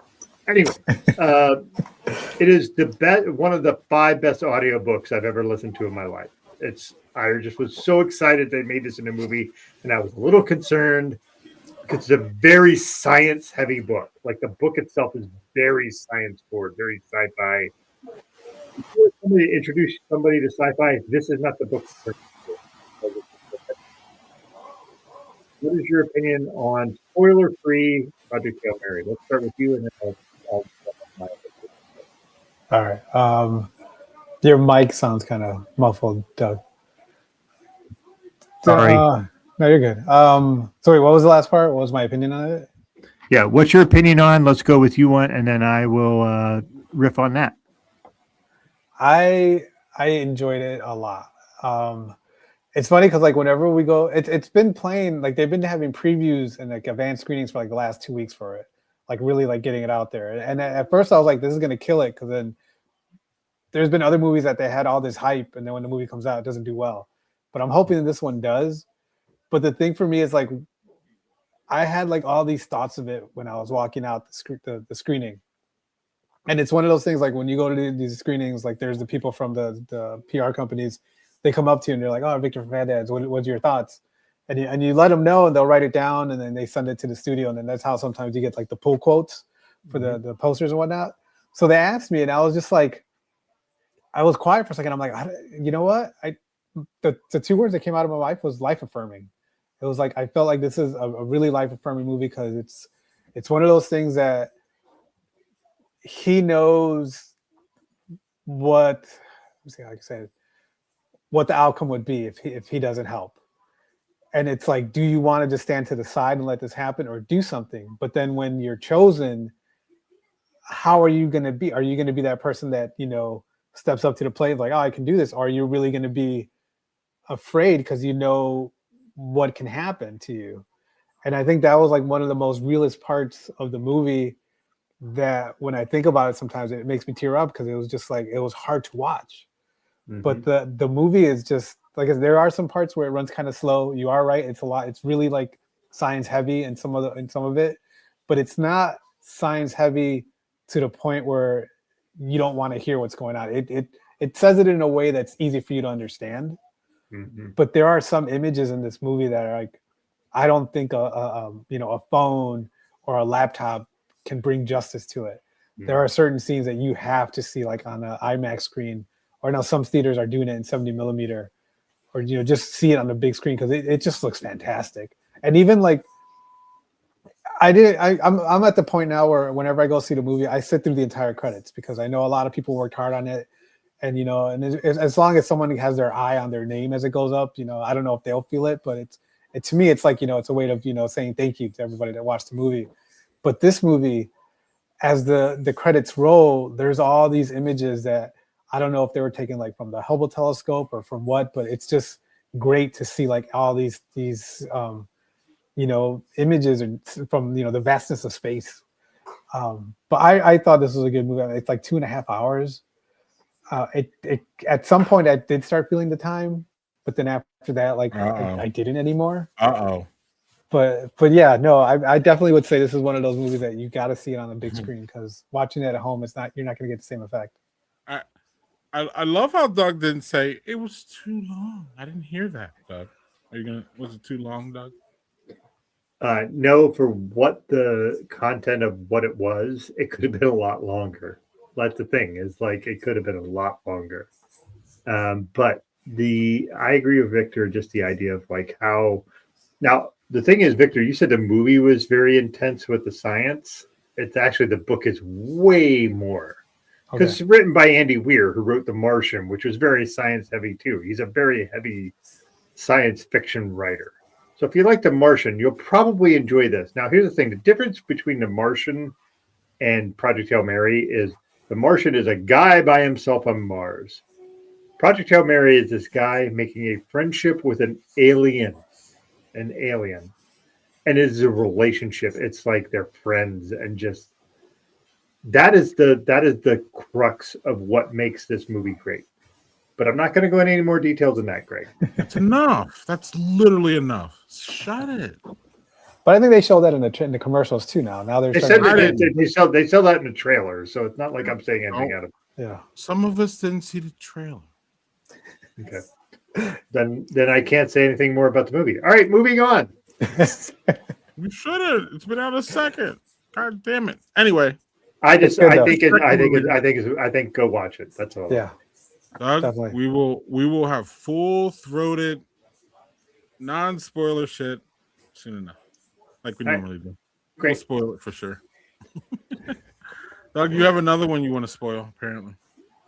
Anyway, it is the best, one of the 5 best audiobooks I've ever listened to in my life. I just was so excited they made this in a movie, and I was a little concerned because it's a very science-heavy book. Like, the book itself is very science-forward, very sci-fi. Before somebody introduce somebody to sci-fi, this is not the book. What is your opinion on spoiler-free Project Hail Mary? Let's start with you, and then I'll All right. Your mic sounds kind of muffled, Doug. Sorry. No, you're good. Sorry, what was the last part? What was my opinion on it? Yeah, what's your opinion on? Let's go with you one, and then I will riff on that. I enjoyed it a lot. It's funny because like whenever we go, it's been playing, like they've been having previews and like advanced screenings for like the last 2 weeks for it, like really like getting it out there. And at first I was like, this is gonna kill it, because then there's been other movies that they had all this hype, and then when the movie comes out, it doesn't do well. But I'm hoping that this one does. But the thing for me is like, I had like all these thoughts of it when I was walking out the screening. And it's one of those things, like when you go to these screenings, like there's the people from the PR companies, they come up to you and they're like, oh, Victor Fernandez, what's your thoughts? And you let them know, and they'll write it down, and then they send it to the studio. And then that's how sometimes you get like the pull quotes for the posters and whatnot. So they asked me, and I was just like, I was quiet for a second. I'm like, you know what? The 2 words that came out of my life was life affirming. It was like, I felt like this is a really life affirming movie, because it's one of those things that he knows what the outcome would be if he doesn't help. And it's like, do you want to just stand to the side and let this happen, or do something? But then when you're chosen, how are you going to be? Are you going to be that person that, steps up to the plate, like, oh, I can do this? Or are you really going to be afraid because you know what can happen to you? And I think that was like one of the most realist parts of the movie, that when I think about it, sometimes it makes me tear up, because it was just like, it was hard to watch. Mm-hmm. But the movie is just like, there are some parts where it runs kind of slow. You are right. It's a lot. It's really like science heavy in some of it, but it's not science heavy to the point where you don't want to hear what's going on. It says it in a way that's easy for you to understand. Mm-hmm. But there are some images in this movie that are like, I don't think a phone or a laptop can bring justice to it. Mm-hmm. There are certain scenes that you have to see like on an IMAX screen, or now some theaters are doing it in 70 millimeter, or just see it on the big screen, because it just looks fantastic. And even like, I'm at the point now where whenever I go see the movie, I sit through the entire credits, because I know a lot of people worked hard on it, and as long as someone has their eye on their name as it goes up, I don't know if they'll feel it, but to me, it's like, it's a way of saying thank you to everybody that watched the movie. But this movie, as the credits roll, there's all these images that I don't know if they were taken like from the Hubble telescope or from what, but it's just great to see like all these images from the vastness of space. But I thought this was a good movie. It's like 2.5 hours. It at some point I did start feeling the time, but then after that, like I didn't anymore. But yeah, no, I definitely would say this is one of those movies that you got to see it on the big screen, because watching it at home, you're not going to get the same effect. I love how Doug didn't say it was too long. I didn't hear that, Doug. Was it too long, Doug? No, for what the content of what it was, it could have been a lot longer. That's the thing, is like, it could have been a lot longer. But I agree with Victor, just the idea of like how, now the thing is, Victor, you said the movie was very intense with the science. It's actually, the book is way more, because it's written by Andy Weir, who wrote The Martian, which was very science heavy too. He's a very heavy science fiction writer. So if you like The Martian, you'll probably enjoy this. Now, here's the thing. The difference between The Martian and Project Hail Mary is The Martian is a guy by himself on Mars. Project Hail Mary is this guy making a friendship with an alien. And it is a relationship. It's like they're friends, and just that is the crux of what makes this movie great. But I'm not going to go into any more details than that, Greg. That's enough. That's literally enough. Shut it. But I think they show that in the commercials too now. Now They starting said to- they sell that in the trailer, so it's not like I'm saying anything out of yeah. Some of us didn't see the trailer. Okay. Then I can't say anything more about the movie. All right, moving on. You shouldn't. It's been out a second. God damn it. Anyway, I think go watch it. That's all. Yeah. Doug, Definitely. we will have full-throated, non-spoiler shit soon enough, like we normally do. Great. We'll spoil it for sure. Doug, you have another one you want to spoil, apparently.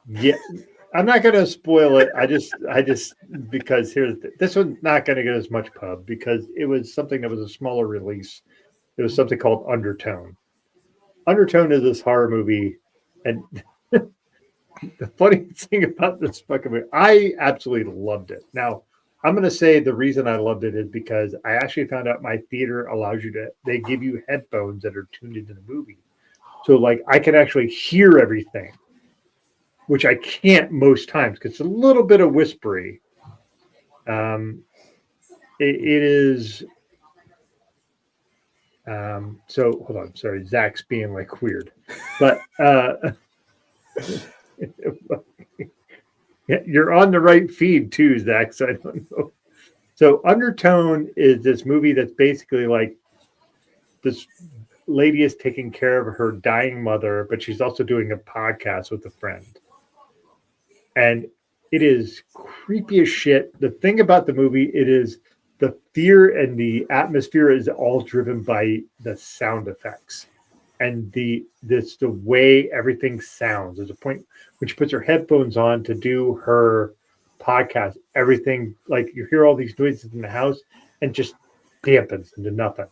Yeah, I'm not going to spoil it. I just because this one's not going to get as much pub because it was something that was a smaller release. It was something called Undertone. Undertone is this horror movie, and the funny thing about this fucking movie, I absolutely loved it. Now, I'm going to say the reason I loved it is because I actually found out my theater allows you they give you headphones that are tuned into the movie. So, like, I can actually hear everything, which I can't most times because it's a little bit of whispery. It is. So, hold on. Sorry, Zach's being like weird. But you're on the right feed too, Zach. So I don't know. So Undertone is this movie that's basically like this lady is taking care of her dying mother, but she's also doing a podcast with a friend. And it is creepy as shit. The thing about the movie, it is the fear and the atmosphere is all driven by the sound effects. And the way everything sounds. There's a point when she puts her headphones on to do her podcast. Everything, like you hear all these noises in the house and just dampens into nothing.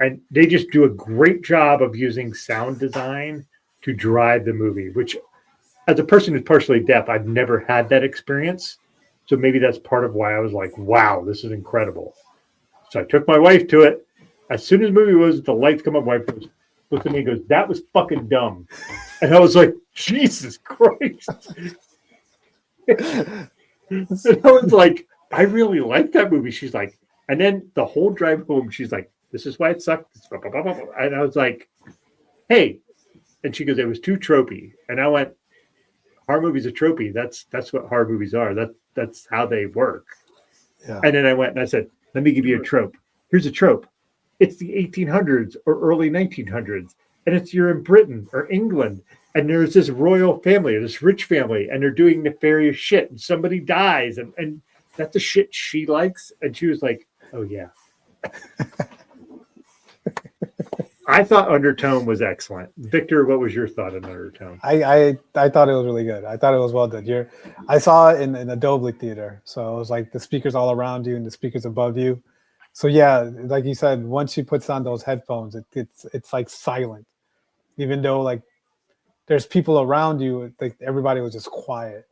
And they just do a great job of using sound design to drive the movie, which as a person who's partially deaf, I've never had that experience. So maybe that's part of why I was like, wow, this is incredible. So I took my wife to it. As soon as the movie was, the lights come up, my wife goes, looked at me and goes, that was fucking dumb. And I was like, Jesus Christ. And I was like, I really like that movie. She's like, and then the whole drive home, she's like, this is why it sucked. And I was like, hey. And she goes, it was too tropey. And I went, horror movies are tropey. That's what horror movies are. That's how they work. Yeah. And then I went and I said, let me give you a trope. Here's a trope. It's the 1800s or early 1900s, and you're in Britain or England, and there's this royal family or this rich family, and they're doing nefarious shit, and somebody dies, and that's the shit she likes. And she was like, oh, yeah. I thought Undertone was excellent. Victor, what was your thought on Undertone? I thought it was really good. I thought it was well done. I saw it in a Dolby theater, so it was like the speakers all around you and the speakers above you. So yeah, like you said, once she puts on those headphones, it's like silent, even though like there's people around you. Like everybody was just quiet.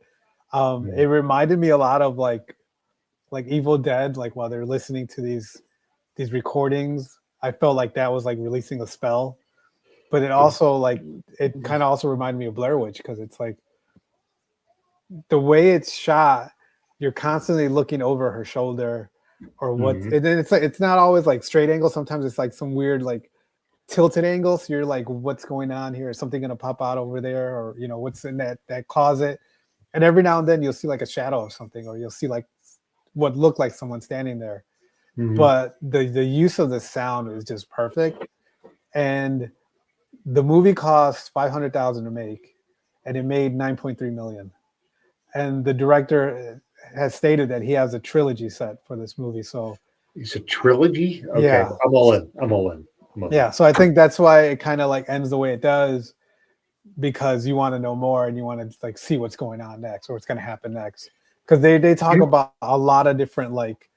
It reminded me a lot of like Evil Dead. Like while they're listening to these recordings, I felt like that was like releasing a spell. But it also like it kind of also reminded me of Blair Witch because it's like the way it's shot. You're constantly looking over her shoulder. Or what? It's like it's not always like straight angle. Sometimes it's like some weird like tilted angle. So you're like, what's going on here? Is something gonna pop out over there? Or what's in that closet? And every now and then you'll see like a shadow of something, or you'll see like what looked like someone standing there. But the use of the sound is just perfect. And the movie cost $500,000 to make, and it made $9.3 million. And the director has stated that he has a trilogy set for this movie. So it's a trilogy? Okay. Yeah. I'm all in. Yeah. So I think that's why it kind of like ends the way it does, because you want to know more and you want to like see what's going on next or what's going to happen next. Because they talk about a lot of different like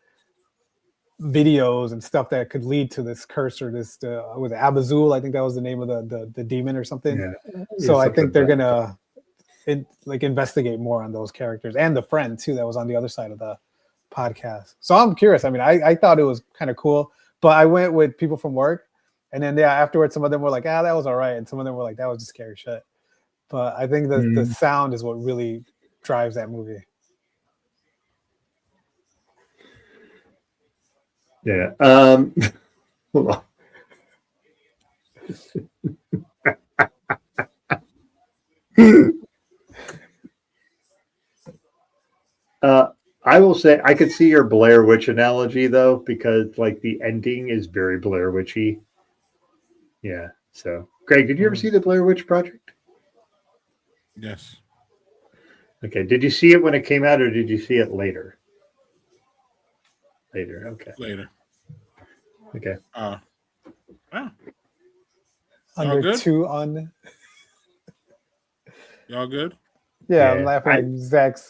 videos and stuff that could lead to this curse or this with Abazul, I think that was the name of the demon or something. Yeah. So I something think they're like gonna investigate more on those characters and the friend too that was on the other side of the podcast. So I'm curious. I mean, I thought it was kind of cool, but I went with people from work, and then afterwards some of them were like, that was all right, and some of them were like, that was just scary shit. But I think the sound is what really drives that movie. Yeah. Hold on. I will say I could see your Blair Witch analogy though, because like the ending is very Blair Witchy. Yeah. So, Greg, did you ever see the Blair Witch Project? Yes. Okay. Did you see it when it came out, or did you see it later? Later. Okay. Later. Okay. Oh. Under good? 2 on. Y'all good? Yeah, I'm laughing at Zach's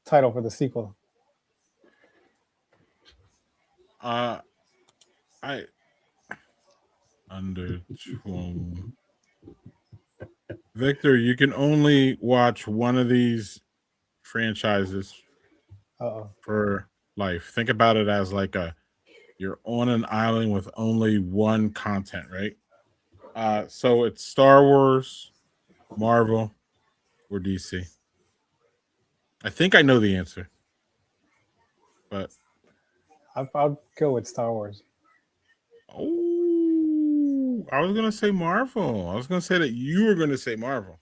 title for the sequel. I under 12. Victor, you can only watch one of these franchises for life. Think about it as like you're on an island with only one content, right? So it's Star Wars, Marvel, or DC. I think I know the answer, but I'll go with Star Wars. Oh, I was gonna say Marvel. I was gonna say that you were gonna say Marvel.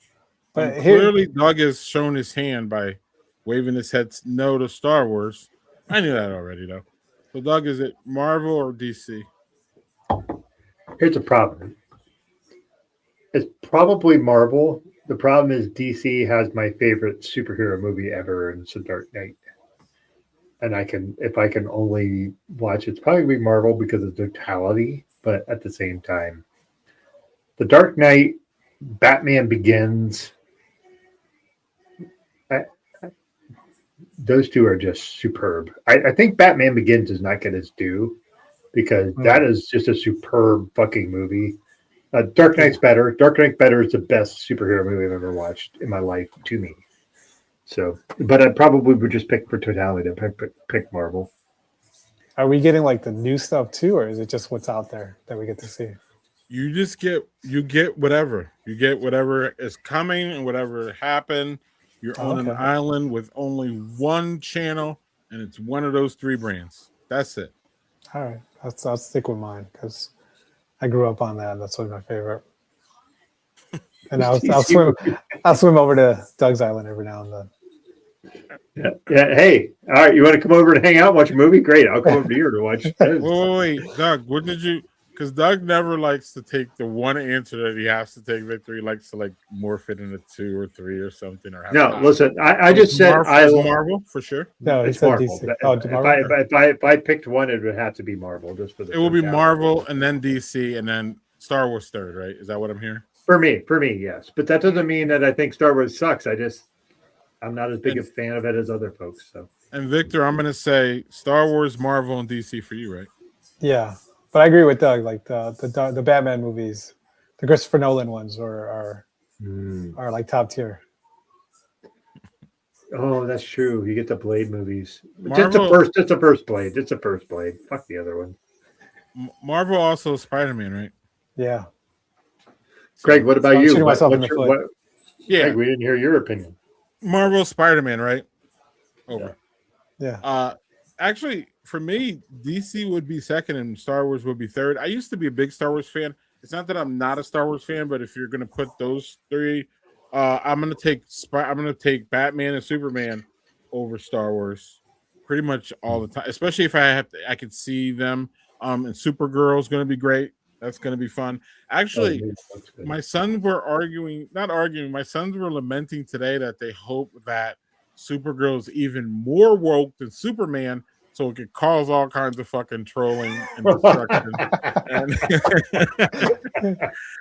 But clearly, Doug has shown his hand by waving his head no to Star Wars. I knew that already, though. So, Doug, is it Marvel or DC? Here's the problem. It's probably Marvel. The problem is DC has my favorite superhero movie ever, and it's The Dark Knight. And if I can only watch, it's probably Marvel because of the totality, but at the same time, The Dark Knight, Batman Begins, those two are just superb. I think Batman Begins does not get its due because that is just a superb fucking movie. Dark Knight's better. Dark Knight Better is the best superhero movie I've ever watched in my life to me. So, but I probably would just pick for totality. Pick Marvel. Are we getting like the new stuff too, or is it just what's out there that we get to see? You just get whatever. You get whatever is coming and whatever happened. You're on an island with only one channel, and it's one of those 3 brands. That's it. All right, I'll stick with mine because I grew up on that. That's one of my favorite. And I'll swim over to Doug's Island every now and then. Yeah. Hey, all right. You want to come over and hang out, and watch a movie? Great. I'll come over to here to watch. Wait, Doug. What did you? Because Doug never likes to take the one answer that he has to take. Victor, he likes to like morph it into 2 or 3 or something. Or no, listen. I just said Marvel for sure. No, it's Marvel. DC. Marvel. If I picked one, it would have to be Marvel. Just for the. It will be Marvel and then DC and then Star Wars third, right? Is that what I'm hearing? For me, yes. But that doesn't mean that I think Star Wars sucks. I'm not as big a fan of it as other folks. So. And Victor, I'm going to say Star Wars, Marvel, and DC for you, right? Yeah, but I agree with Doug. Like the Batman movies, the Christopher Nolan ones are like top tier. Oh, that's true. You get the Blade movies. Marvel, It's the first Blade. It's the first Blade. Fuck the other one. Marvel also Spider-Man, right? Yeah. Greg, what about you? Shooting myself in the foot. Yeah, Greg, we didn't hear your opinion. Marvel Spider-Man, right? Over. Yeah. Actually, for me, DC would be second and Star Wars would be third. I used to be a big Star Wars fan. It's not that I'm not a Star Wars fan, but if you're going to put those 3, I'm going to take Batman and Superman over Star Wars pretty much all the time. Especially if I could see them. And Supergirl is going to be great. That's going to be fun. Actually, my sons were my sons were lamenting today that they hope that Supergirl is even more woke than Superman, so it could cause all kinds of fucking trolling and destruction.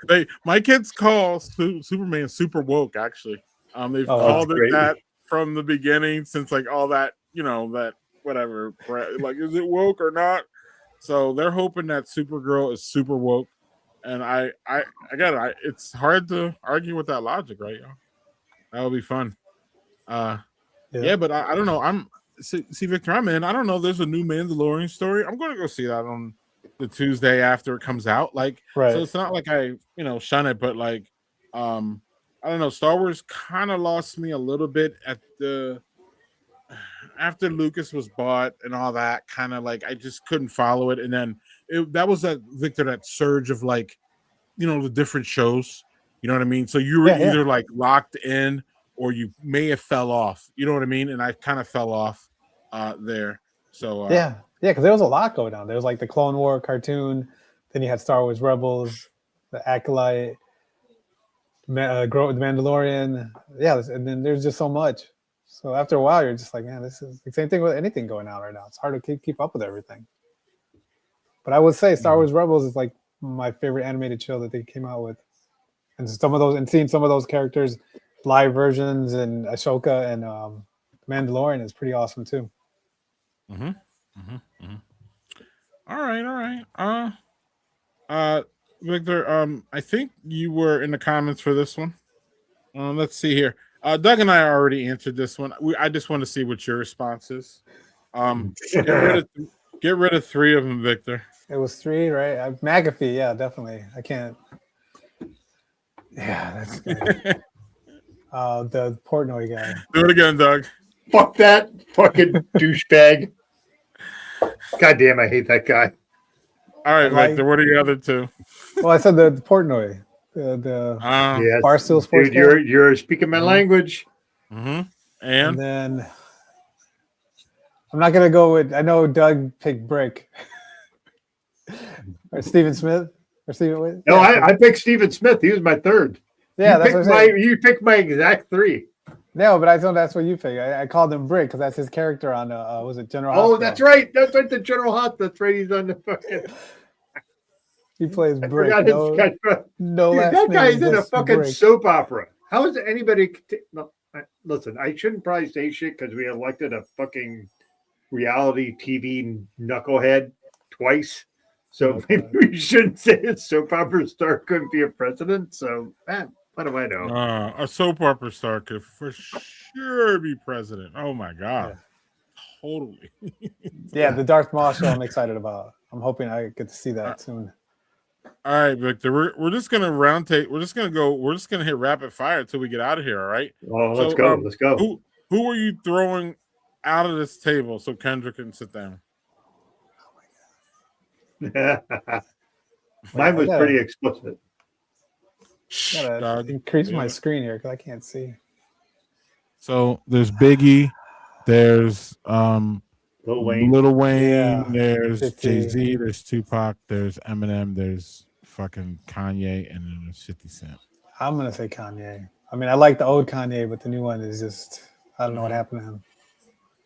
And my kids call Superman super woke. Actually, they've called it that from the beginning, since like all that that whatever. Like, is it woke or not? So they're hoping that Supergirl is super woke, and it's hard to argue with that logic, right? Y'all? That would be fun. Yeah, but I don't know. See, Victor, I'm in. I don't know. There's a new Mandalorian story. I'm gonna go see that on the Tuesday after it comes out. Like, so it's not like I shun it, but like, I don't know. Star Wars kind of lost me a little bit after Lucas was bought and all that. Kind of like I just couldn't follow it, and then that was that surge of like, the different shows. You know what I mean? So you were either like locked in, or you may have fell off. You know what I mean? And I kind of fell off there. So because there was a lot going on. There was like the Clone War cartoon, then you had Star Wars Rebels, the Acolyte, the Mandalorian. Yeah, and then there's just so much. So after a while, you're just like, man, this is the same thing with anything going on right now. It's hard to keep up with everything. But I would say Star Wars Rebels is like my favorite animated show that they came out with, and seeing some of those characters live versions and Ahsoka and Mandalorian is pretty awesome too. All right. Victor, I think you were in the comments for this one. Let's see here. Doug and I already answered this one. I just want to see what your response is. Get rid of 3 of them, Victor. It was 3, right? McAfee, yeah, definitely. I can't. Yeah, that's good. The Portnoy guy. Do it again, Doug. Fuck that fucking douchebag. God damn, I hate that guy. All right, Victor, what are your other 2? Well, I said the Portnoy. The yes, Barstool Sports. Dude, you're speaking my language. And then I'm not gonna go with. I know Doug picked Brick or Stephen Smith or Stephen. No, I picked Stephen Smith. He was my 3rd. Yeah, you picked my exact 3. No, but I thought that's what you picked. I called him Brick because that's his character on was it General Hospital? Oh, that's right. That's right. The General Hot. That's right. He's on the fucking. He plays Brick. That guy's in a fucking Brick. Soap opera. How is anybody? Listen, I shouldn't probably say shit because we elected a fucking reality TV knucklehead twice. So maybe we shouldn't say a soap opera star couldn't be a president. So, what do I know? A soap opera star could for sure be president. Oh my god, totally. Yeah, the Darth Maul show I'm excited about. I'm hoping I get to see that soon. All right, Victor. We're just gonna We're just gonna hit rapid fire until we get out of here. All right. Oh, let's go. Let's go. Who are you throwing out of this table so Kendra can sit down? Mine was pretty explicit. Gotta increase my screen here because I can't see. So there's Biggie, there's Lil Wayne, there's 50. Jay-Z, there's Tupac, there's Eminem, there's fucking Kanye, and then there's 50 Cent. I'm gonna say Kanye. I mean, I like the old Kanye, but the new one is just I don't know what happened to him.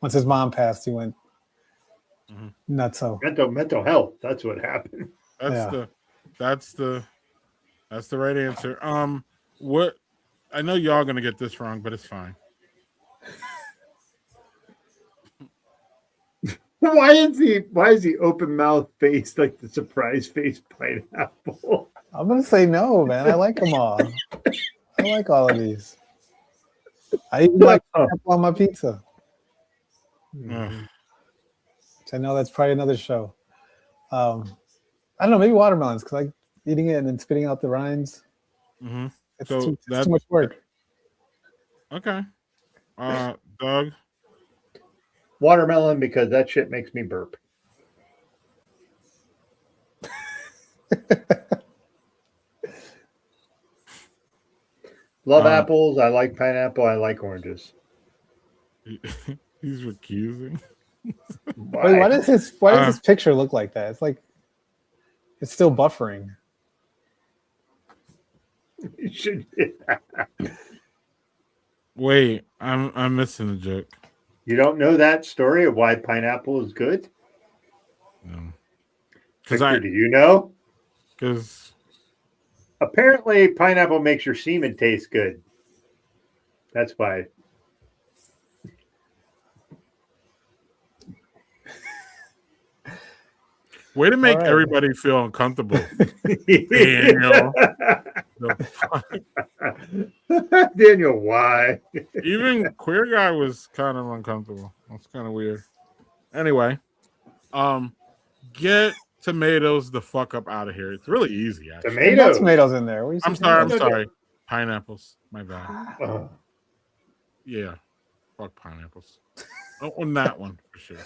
Once his mom passed, he went nuts. So mental health. That's what happened. That's the right answer. What? I know y'all gonna get this wrong, but it's fine. Why is the open mouth face like the surprise face pineapple? I'm gonna say no, man. I like them all. I like all of these. I even like pineapple on my pizza. Which I know that's probably another show. I don't know, maybe watermelons because like eating it and then spitting out the rinds. It's too much work. Okay. Doug? Watermelon because that shit makes me burp. Love apples. I like pineapple. I like oranges. He's recusing. Why does this picture look like that? It's like it's still buffering. You should. Wait, I'm missing a joke. You don't know that story of why pineapple is good? No. Victor, do you know? Because apparently pineapple makes your semen taste good. That's why. Way to make right. everybody feel uncomfortable. Daniel. Daniel, why? Even queer guy was kind of uncomfortable. That's kind of weird. Anyway, get tomatoes the fuck up out of here. It's really easy, actually. There's no Tomatoes. tomatoes in there. What are you I'm saying? sorry. I'm No, sorry. Pineapples. My bad. Oh, Yeah. Fuck pineapples. On that one for sure.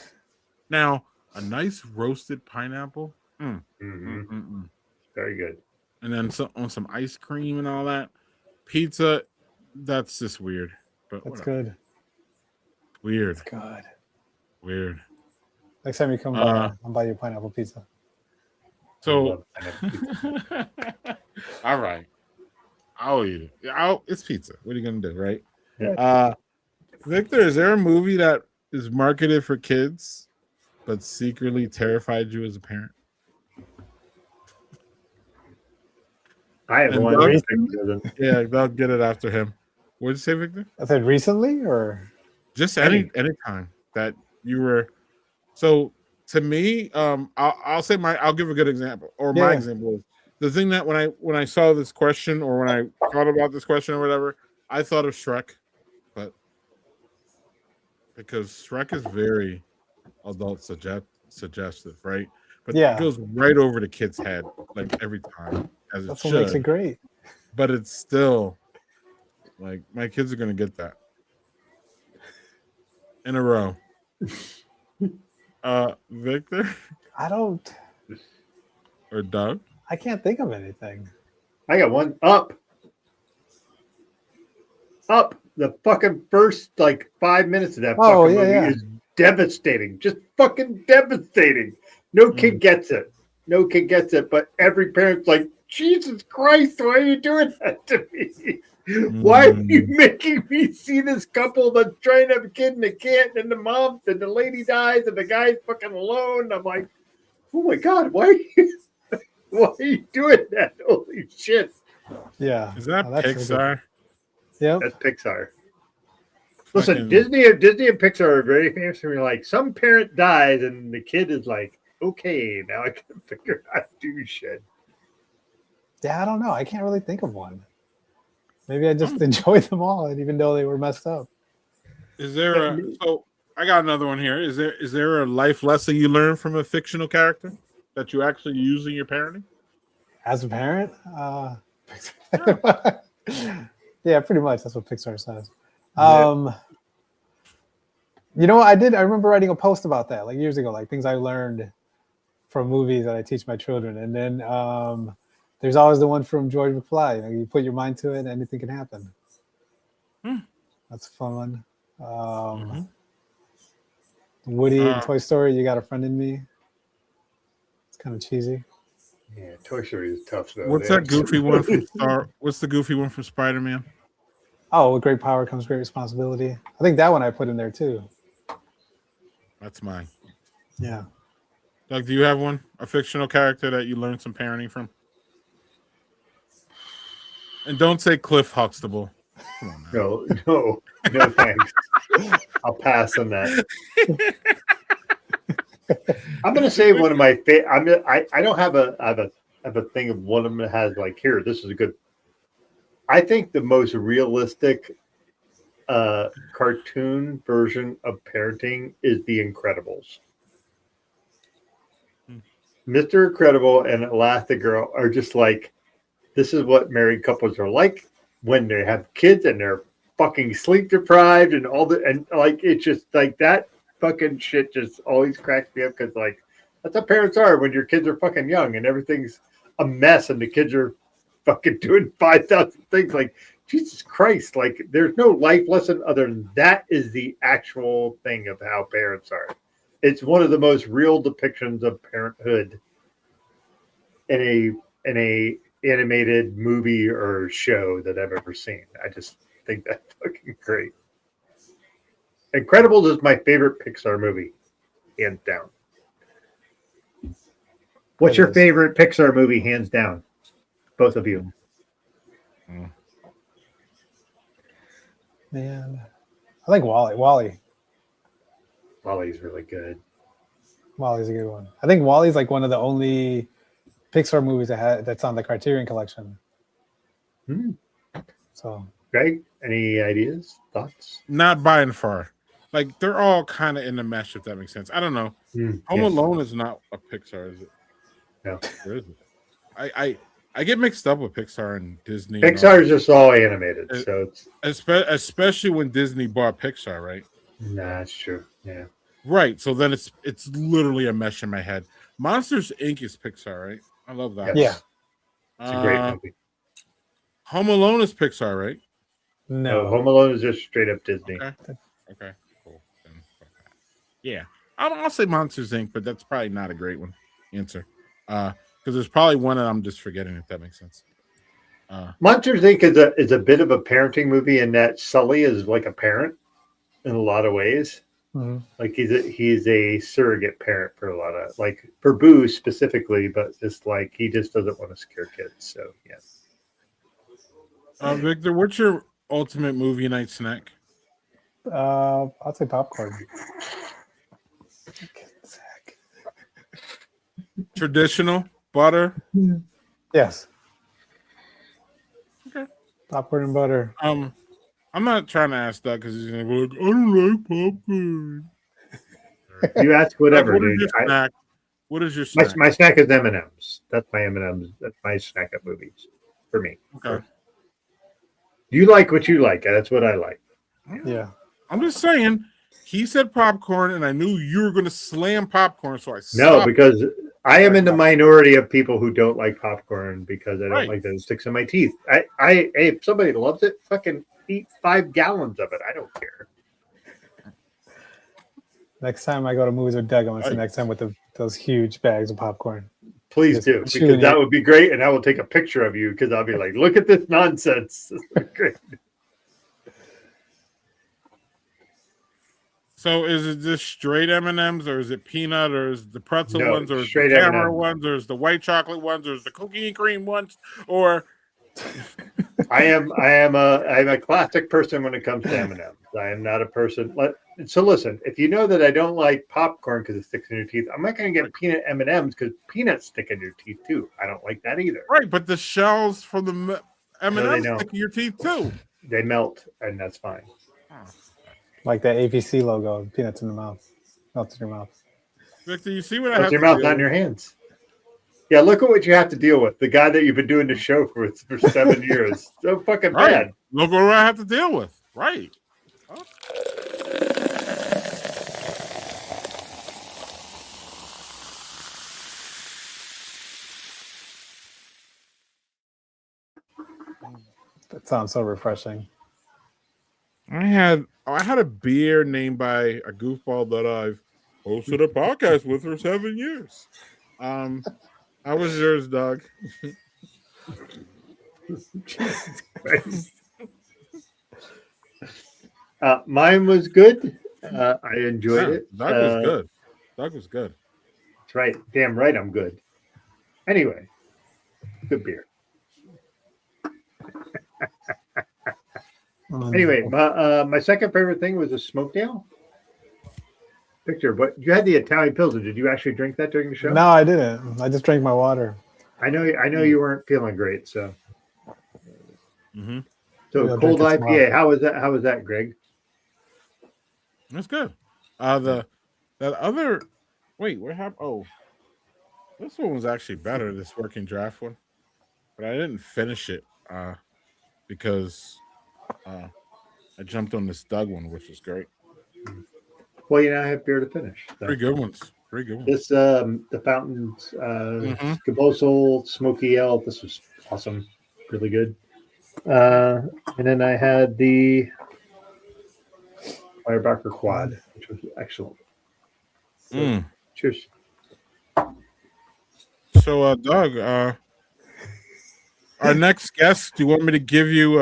Now, a nice roasted pineapple. very good. And then on some ice cream and all that. Pizza, that's just weird. But That's whatever. good. Weird. That's good. Weird. Next time you come by, I'll buy you pineapple pizza. So, all right. I'll eat it. It's pizza. What are you going to do, right? Yeah. Victor, is there a movie that is marketed for kids but secretly terrified you as a parent? I have And one. Doug- Doesn't. Yeah, they'll get it after him. What did you say, Victor? I said recently or Just any time that you were. So to me, I'll say I'll give a good example, or my example is the thing that when I saw this question, or when I thought about this question or whatever, I thought of Shrek, but because Shrek is very adult suggestive, right? But it goes right over the kid's head like every time, as that's it what makes it should. great. But it's still like my kids are gonna get that in a row. Victor I don't. or Doug? I can't think of anything. I got one. Up. The fucking first like 5 minutes of that fucking movie is devastating. Just fucking devastating. No kid gets it. No kid gets it. But every parent's like, Jesus Christ, why are you doing that to me? Why are you making me see this couple that's trying to have a kid and they can't, and the mom and the lady dies and the guy's fucking alone? I'm like, oh my God, why are you doing that? Holy shit. Yeah. Is that Pixar? Yeah, That's Pixar. Listen, Fucking- Disney and Pixar are very famous for like some parent dies and the kid is like, okay, now I can figure out how to do shit. Yeah, I don't know. I can't really think of one. Maybe I just enjoy them all, and even though they were messed up. Is there so I got another one here. Is there a life lesson you learned from a fictional character that you actually use in your parenting? As a parent, yeah, pretty much. That's what Pixar says. You know what I did? I remember writing a post about that like years ago, like things I learned from movies that I teach my children. And then there's always the one from George McFly. You know, you put your mind to it, anything can happen. That's a fun one. Woody in Toy Story, You Got a Friend in Me. It's kind of cheesy. Yeah, Toy Story is tough though. What's that goofy one from What's the goofy one from Spider-Man? Oh, with great power comes great responsibility. I think that one I put in there too. That's mine. Yeah. Doug, do you have one? A fictional character that you learned some parenting from? And don't say Cliff Huxtable. Come on now. No, thanks. I'll pass on that. I'm gonna say one of my favorite. I don't have a thing of one of them that has like here. This is a good. I think the most realistic cartoon version of parenting is The Incredibles. Mr. Incredible and Elastigirl are just like, this is what married couples are like when they have kids and they're fucking sleep deprived and all the, and like, it's just like that fucking shit just always cracks me up because like, that's how parents are when your kids are fucking young and everything's a mess and the kids are fucking doing 5,000 things. Like, Jesus Christ, like there's no life lesson other than that is the actual thing of how parents are. It's one of the most real depictions of parenthood in a animated movie or show that I've ever seen. I just think that's fucking great. Incredibles is my favorite Pixar movie, hands down. What's your favorite Pixar movie, hands down? Both of you. Man, I like Wally. Wally. Wally's really good. Wally's a good one. I think Wally's like one of the only Pixar movies that's on the Criterion Collection. So, Greg, any ideas, thoughts? Not by and far. Like they're all kind of in the mesh, if that makes sense. I don't know. Home Yes. Alone is not a Pixar, is it? No. Or is it? I get mixed up with Pixar and Disney. and all Pixar is just all animated, so it's especially when Disney bought Pixar, right? that's true. Yeah. Right. So then it's literally a mesh in my head. Monsters Inc. is Pixar, right? I love that. Yes. yeah. It's a great movie. Home Alone is Pixar, right? No, No. Home Alone is just straight up Disney. Okay. Cool. Then fuck that. Yeah. I'll say Monsters Inc., but that's probably not a great one answer. Because there's probably one that I'm just forgetting, if that makes sense. Monsters Inc. is a bit of a parenting movie in that Sully is like a parent in a lot of ways. Mm-hmm. Like he's a surrogate parent for a lot of, like for Boo specifically, but just like he just doesn't want to scare kids. So yes. Victor, what's your ultimate movie night snack? I'll say popcorn. Traditional butter. Yes. Okay. Popcorn and butter. I'm not trying to ask that because he's gonna be like, I don't like popcorn. You ask whatever, What is dude. your snack? What is your snack? My snack is M&M's. That's my M&M's. That's my snack at movies for me. Okay. You like what you like. That's what I like. Yeah. I'm just saying. He said popcorn, and I knew you were going to slam popcorn, so I No, stopped. because I am in the minority of people who don't like popcorn because I don't Right. like that it sticks in my teeth. Hey, if somebody loves it, fucking eat 5 gallons of it. I don't care. Next time I go to movies with Doug, I'm gonna sit next time with those huge bags of popcorn. Please Just do, because chewing that it. would be great, and I will take a picture of you because I'll be like, look at this nonsense. Great. So is it just straight M&Ms, or is it peanut, or is it the pretzel No, ones, or is straight the camera M&Ms. ones, or is the white chocolate ones, or is the cookie and cream ones, or I am a classic person when it comes to M&Ms. I am not a person. So listen, if you know that I don't like popcorn because it sticks in your teeth, I'm not going to get peanut M&Ms because peanuts stick in your teeth too. I don't like that either. right? But the shells from the M&Ms don't. stick in your teeth too. They melt, and that's fine. Like that APC logo, peanuts in the mouth. Melts in your mouth. Victor, you see what I That's have your to mouth, deal not in with? your hands. Yeah, look at what you have to deal with. The guy that you've been doing the show for 7 years. So fucking Right. bad. Look what I have to deal with. Right. That sounds so refreshing. I had a beer named by a goofball that I've hosted a podcast with for 7 years. How was yours, Doug? Mine was good. I enjoyed it. Doug was good. Doug was good. That's right. Damn right, I'm good. Anyway, good beer. Anyway, my second favorite thing was a smoked ale. Victor, but you had the Italian Pilsner. Did you actually drink that during the show? No, I didn't. I just drank my water. I know you weren't feeling great. So, Mm-hmm. so I'll cold drink it IPA. How was that? How was that, Greg? That's good. That other wait, what happened? Oh, this one was actually better. This working draft one, but I didn't finish it because I jumped on this Doug one, which was great. Well, you now have beer to finish. So. Pretty good ones. Pretty good ones. This the Fountains Cabosol Smoky Ale. This was awesome, really good. And then I had the Firebacker Quad, which was excellent. So, cheers. So, Doug, our next guest. Do you want me to give you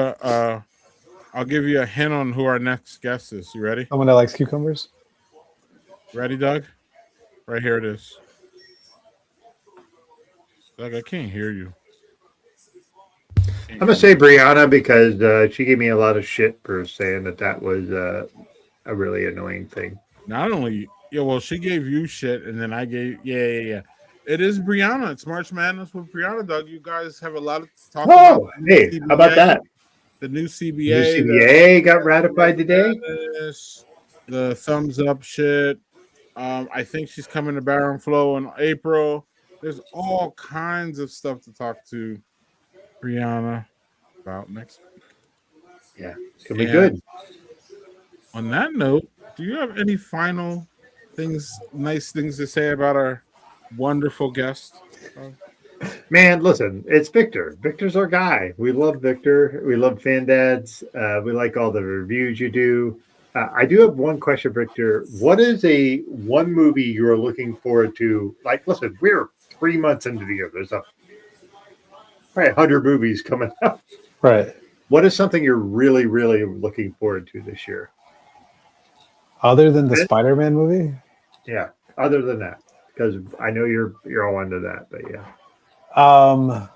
I'll give you a hint on who our next guest is. You ready? Someone that likes cucumbers. Ready, Doug? Right here it is. Doug, I can't hear you. I'm gonna say Brianna because she gave me a lot of shit for saying that was a really annoying thing. Not only Yeah, well, she gave you shit, and then I gave. Yeah. It is Brianna. It's March Madness with Brianna, Doug. You guys have a lot to talk about. Oh, hey, how about that? The new New CBA, CBA got ratified today. the thumbs up shit. I think she's coming to Barron Flow in April. There's all kinds of stuff to talk to Brianna about next week. Yeah, it's gonna be good. On that note, do you have any final nice things to say about our wonderful guest? Man, listen, it's Victor. Victor's our guy. We love Victor. We love Fan Dads. We like all the reviews you do. I do have one question, Victor. What is one movie you're looking forward to? Like, listen, we're 3 months into the year. There's probably 100 movies coming out. Right. What is something you're really, really looking forward to this year? Other than the Spider-Man movie? Yeah, other than that, because I know you're all into that, but yeah. I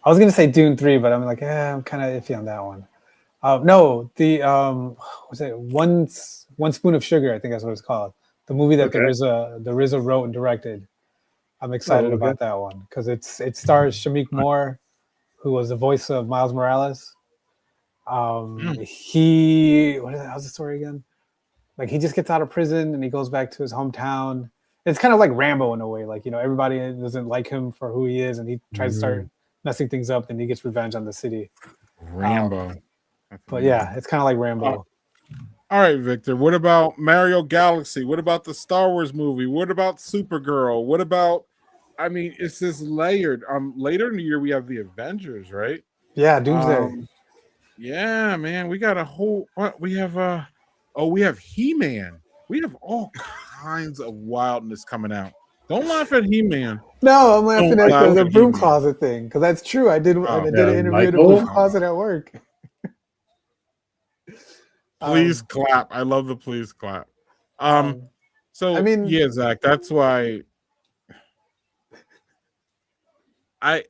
was gonna say Dune 3, but I'm like, I'm kind of iffy on that one. No, the what's it? One Spoon of Sugar, I think that's what it's called. The movie that the RZA wrote and directed. I'm excited about that one because it stars Shameik Moore, who was the voice of Miles Morales. How's the story again? Like, he just gets out of prison and he goes back to his hometown. It's kind of like Rambo in a way. Like, everybody doesn't like him for who he is, and he tries to start messing things up. Then he gets revenge on the city. Rambo. But yeah, it's kind of like Rambo. All right, Victor. What about Mario Galaxy? What about the Star Wars movie? What about Supergirl? What about? I mean, it's this layered. Later in the year we have the Avengers, right? Yeah, Doomsday. Yeah, man, we got a whole. What we have? We have He-Man. We have all kinds of wildness coming out. Don't laugh at He-Man. No, I'm laughing at the broom closet thing because that's true. I did an interview in a broom closet at work. Please clap. I love the please clap. So I mean, yeah, Zach, that's why I'm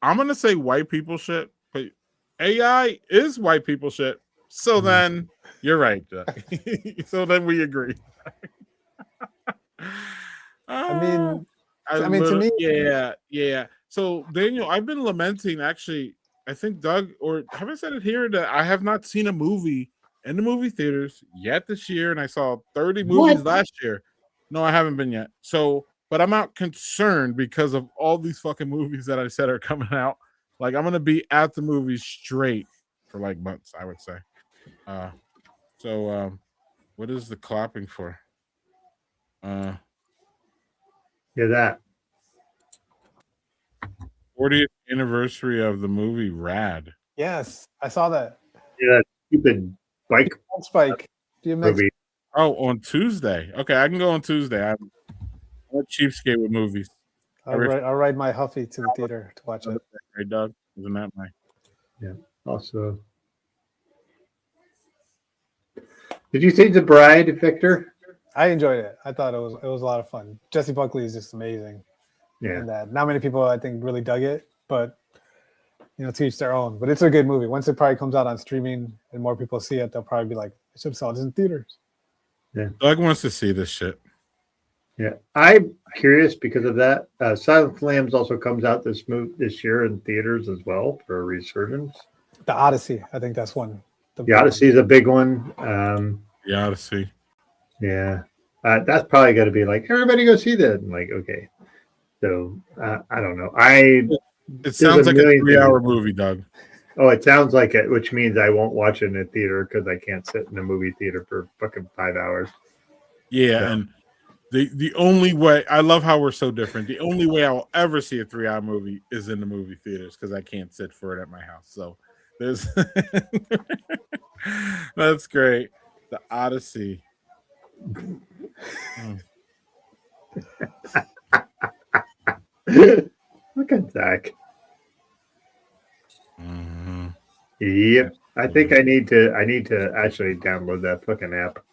gonna say white people shit, but AI is white people shit. So then you're right, Jack. So then we agree. I mean, to me, yeah. So Daniel, I've been lamenting. Actually, I think Doug, or have I said it here, that I have not seen a movie in the movie theaters yet this year, and I saw 30 movies last year. No, I haven't been yet. So, but I'm not concerned because of all these fucking movies that I said are coming out. Like, I'm gonna be at the movies straight for like months, I would say. What is the clapping for? Yeah, that 40th anniversary of the movie Rad. Yes, I saw that. Yeah, that stupid bike spike movie. Oh, on Tuesday. Okay, I can go on Tuesday. I'm a cheapskate with movies. I'll ride my Huffy to the theater to watch it. Right, Doug? Isn't that my? Yeah. Also, did you see The Bride, Victor? I enjoyed it. I thought it was a lot of fun. Jessie Buckley is just amazing. Yeah. And that not many people, I think, really dug it, but to each their own. But it's a good movie. Once it probably comes out on streaming and more people see it, they'll probably be like, I should have saw this in theaters. Yeah. Doug wants to see this shit. Yeah. I'm curious because of that. Silent Lambs also comes out this year in theaters as well for a resurgence. The Odyssey, I think that's one. The Odyssey is a big one. The Odyssey. Yeah. That's probably got to be like, everybody go see that. And like, okay. So I don't know. It sounds like a 3-hour movie, Doug. Oh, it sounds like it, which means I won't watch it in a theater because I can't sit in a movie theater for fucking 5 hours. Yeah, so. And the only way, I love how we're so different. The only way I will ever see a 3-hour movie is in the movie theaters because I can't sit for it at my house. So there's that's great. The Odyssey. Look at Zach. Mm-hmm. Yep. I think I need to actually download that fucking app.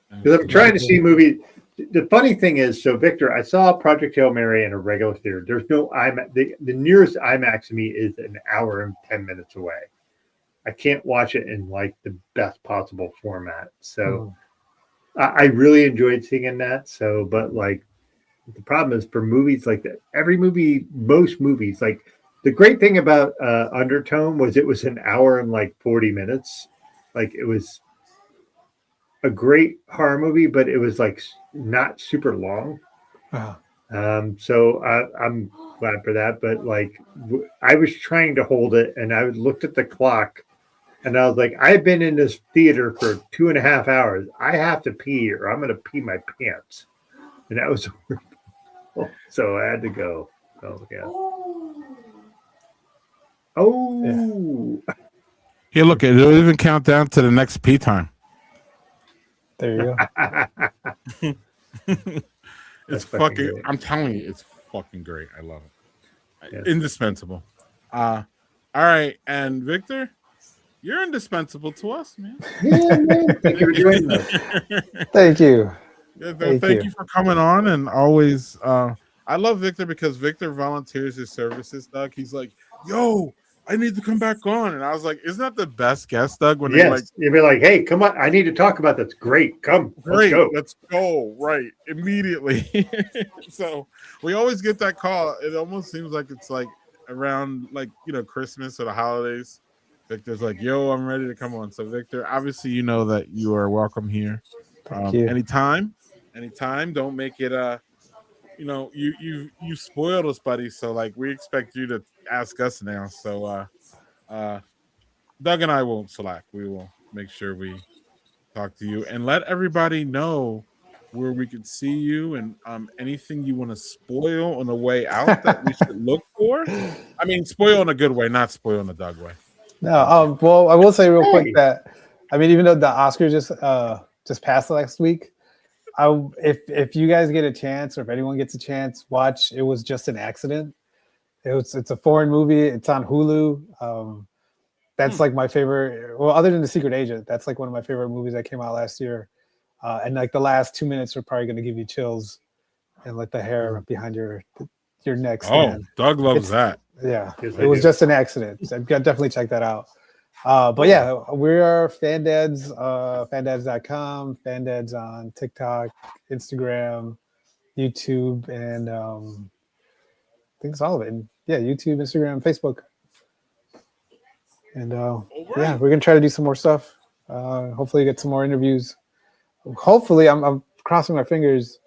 Because I'm trying to see movies. The funny thing is, so Victor, I saw Project Hail Mary in a regular theater. There's no IMAX. The nearest IMAX to me is an hour and 10 minutes away. I can't watch it in like the best possible format. So I really enjoyed seeing that. So, but like the problem is for movies like that, most movies, like the great thing about Undertone was it was an hour and like 40 minutes. Like it was a great horror movie, but it was like not super long. So I'm glad for that. But like I was trying to hold it, and I looked at the clock, and I was like, I've been in this theater for 2.5 hours. I have to pee, or I'm going to pee my pants, and that was horrible. So I had to go. Oh yeah. Oh. Here, look, it'll even count down to the next pee time. There you go. It's fucking fucking. great. I'm telling you, it's fucking great. I love it. Yes. Indispensable. All right, and Victor, you're indispensable to us, man. Yeah, man. Thank you for joining us. Thank you. Thank you for coming on, and always. I love Victor because Victor volunteers his services. Doug, he's like, "Yo, I need to come back on," and I was like, "Isn't that the best guest, Doug?" When they like, You'd be like, "Hey, come on! I need to talk about this." Great, come, great, let's go. right immediately. So we always get that call. It almost seems like it's like around like Christmas or the holidays. Victor's like, "Yo, I'm ready to come on." So Victor, obviously, you know that you are welcome here. Thank you. Anytime. Don't make it you spoiled us, buddy. So like we expect you to ask us now. So Doug and I won't slack. We will make sure we talk to you and let everybody know where we can see you and anything you want to spoil on the way out that we should look for. I mean, spoil in a good way, not spoil in a Doug way. No, well, I will say real quick that even though the Oscars just passed last week, if you guys get a chance, or if anyone gets a chance, watch It Was Just an Accident. It's a foreign movie. It's on Hulu. That's like my favorite. Well, other than The Secret Agent, that's like one of my favorite movies that came out last year. And like the last 2 minutes are probably going to give you chills and let the hair behind your neck stand. Doug loves that. Yeah, Yes, It Was Just an Accident. So definitely check that out. But yeah, we are Fandads, fandads.com, Fandads on TikTok, Instagram, YouTube, and I think it's all of it. And yeah, YouTube, Instagram, Facebook. And yeah, we're gonna try to do some more stuff. Hopefully get some more interviews. Hopefully, I'm crossing my fingers.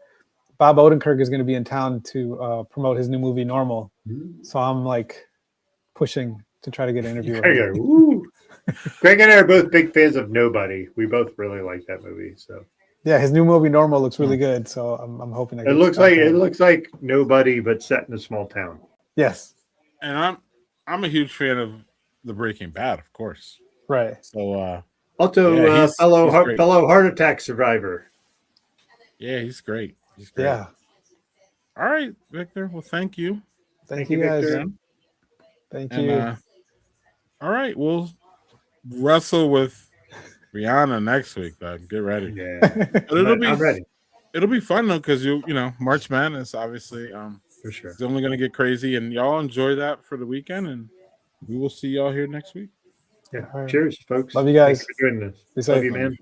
Bob Odenkirk is going to be in town to promote his new movie Normal. So I'm like pushing to try to get an interview. Greg and I are both big fans of Nobody. We both really like that movie. So yeah, his new movie Normal looks really good. So I'm hoping it looks like Nobody, but set in a small town. Yes, and I'm a huge fan of the Breaking Bad, of course. Right. So also fellow heart attack survivor. Yeah, he's great. He's great. Yeah. All right, Victor. Well, thank you. Thank you guys. Victor. Thank And, you. all right, we'll wrestle with Rihanna next week, Doug. Get ready. Yeah, I'm ready. It'll be fun though, because March Madness, obviously, For sure. it's only going to get crazy, and y'all enjoy that for the weekend, and we will see y'all here next week. Yeah. All right. Cheers, folks. Love you guys. Thanks for joining us. Be safe. Love you, man.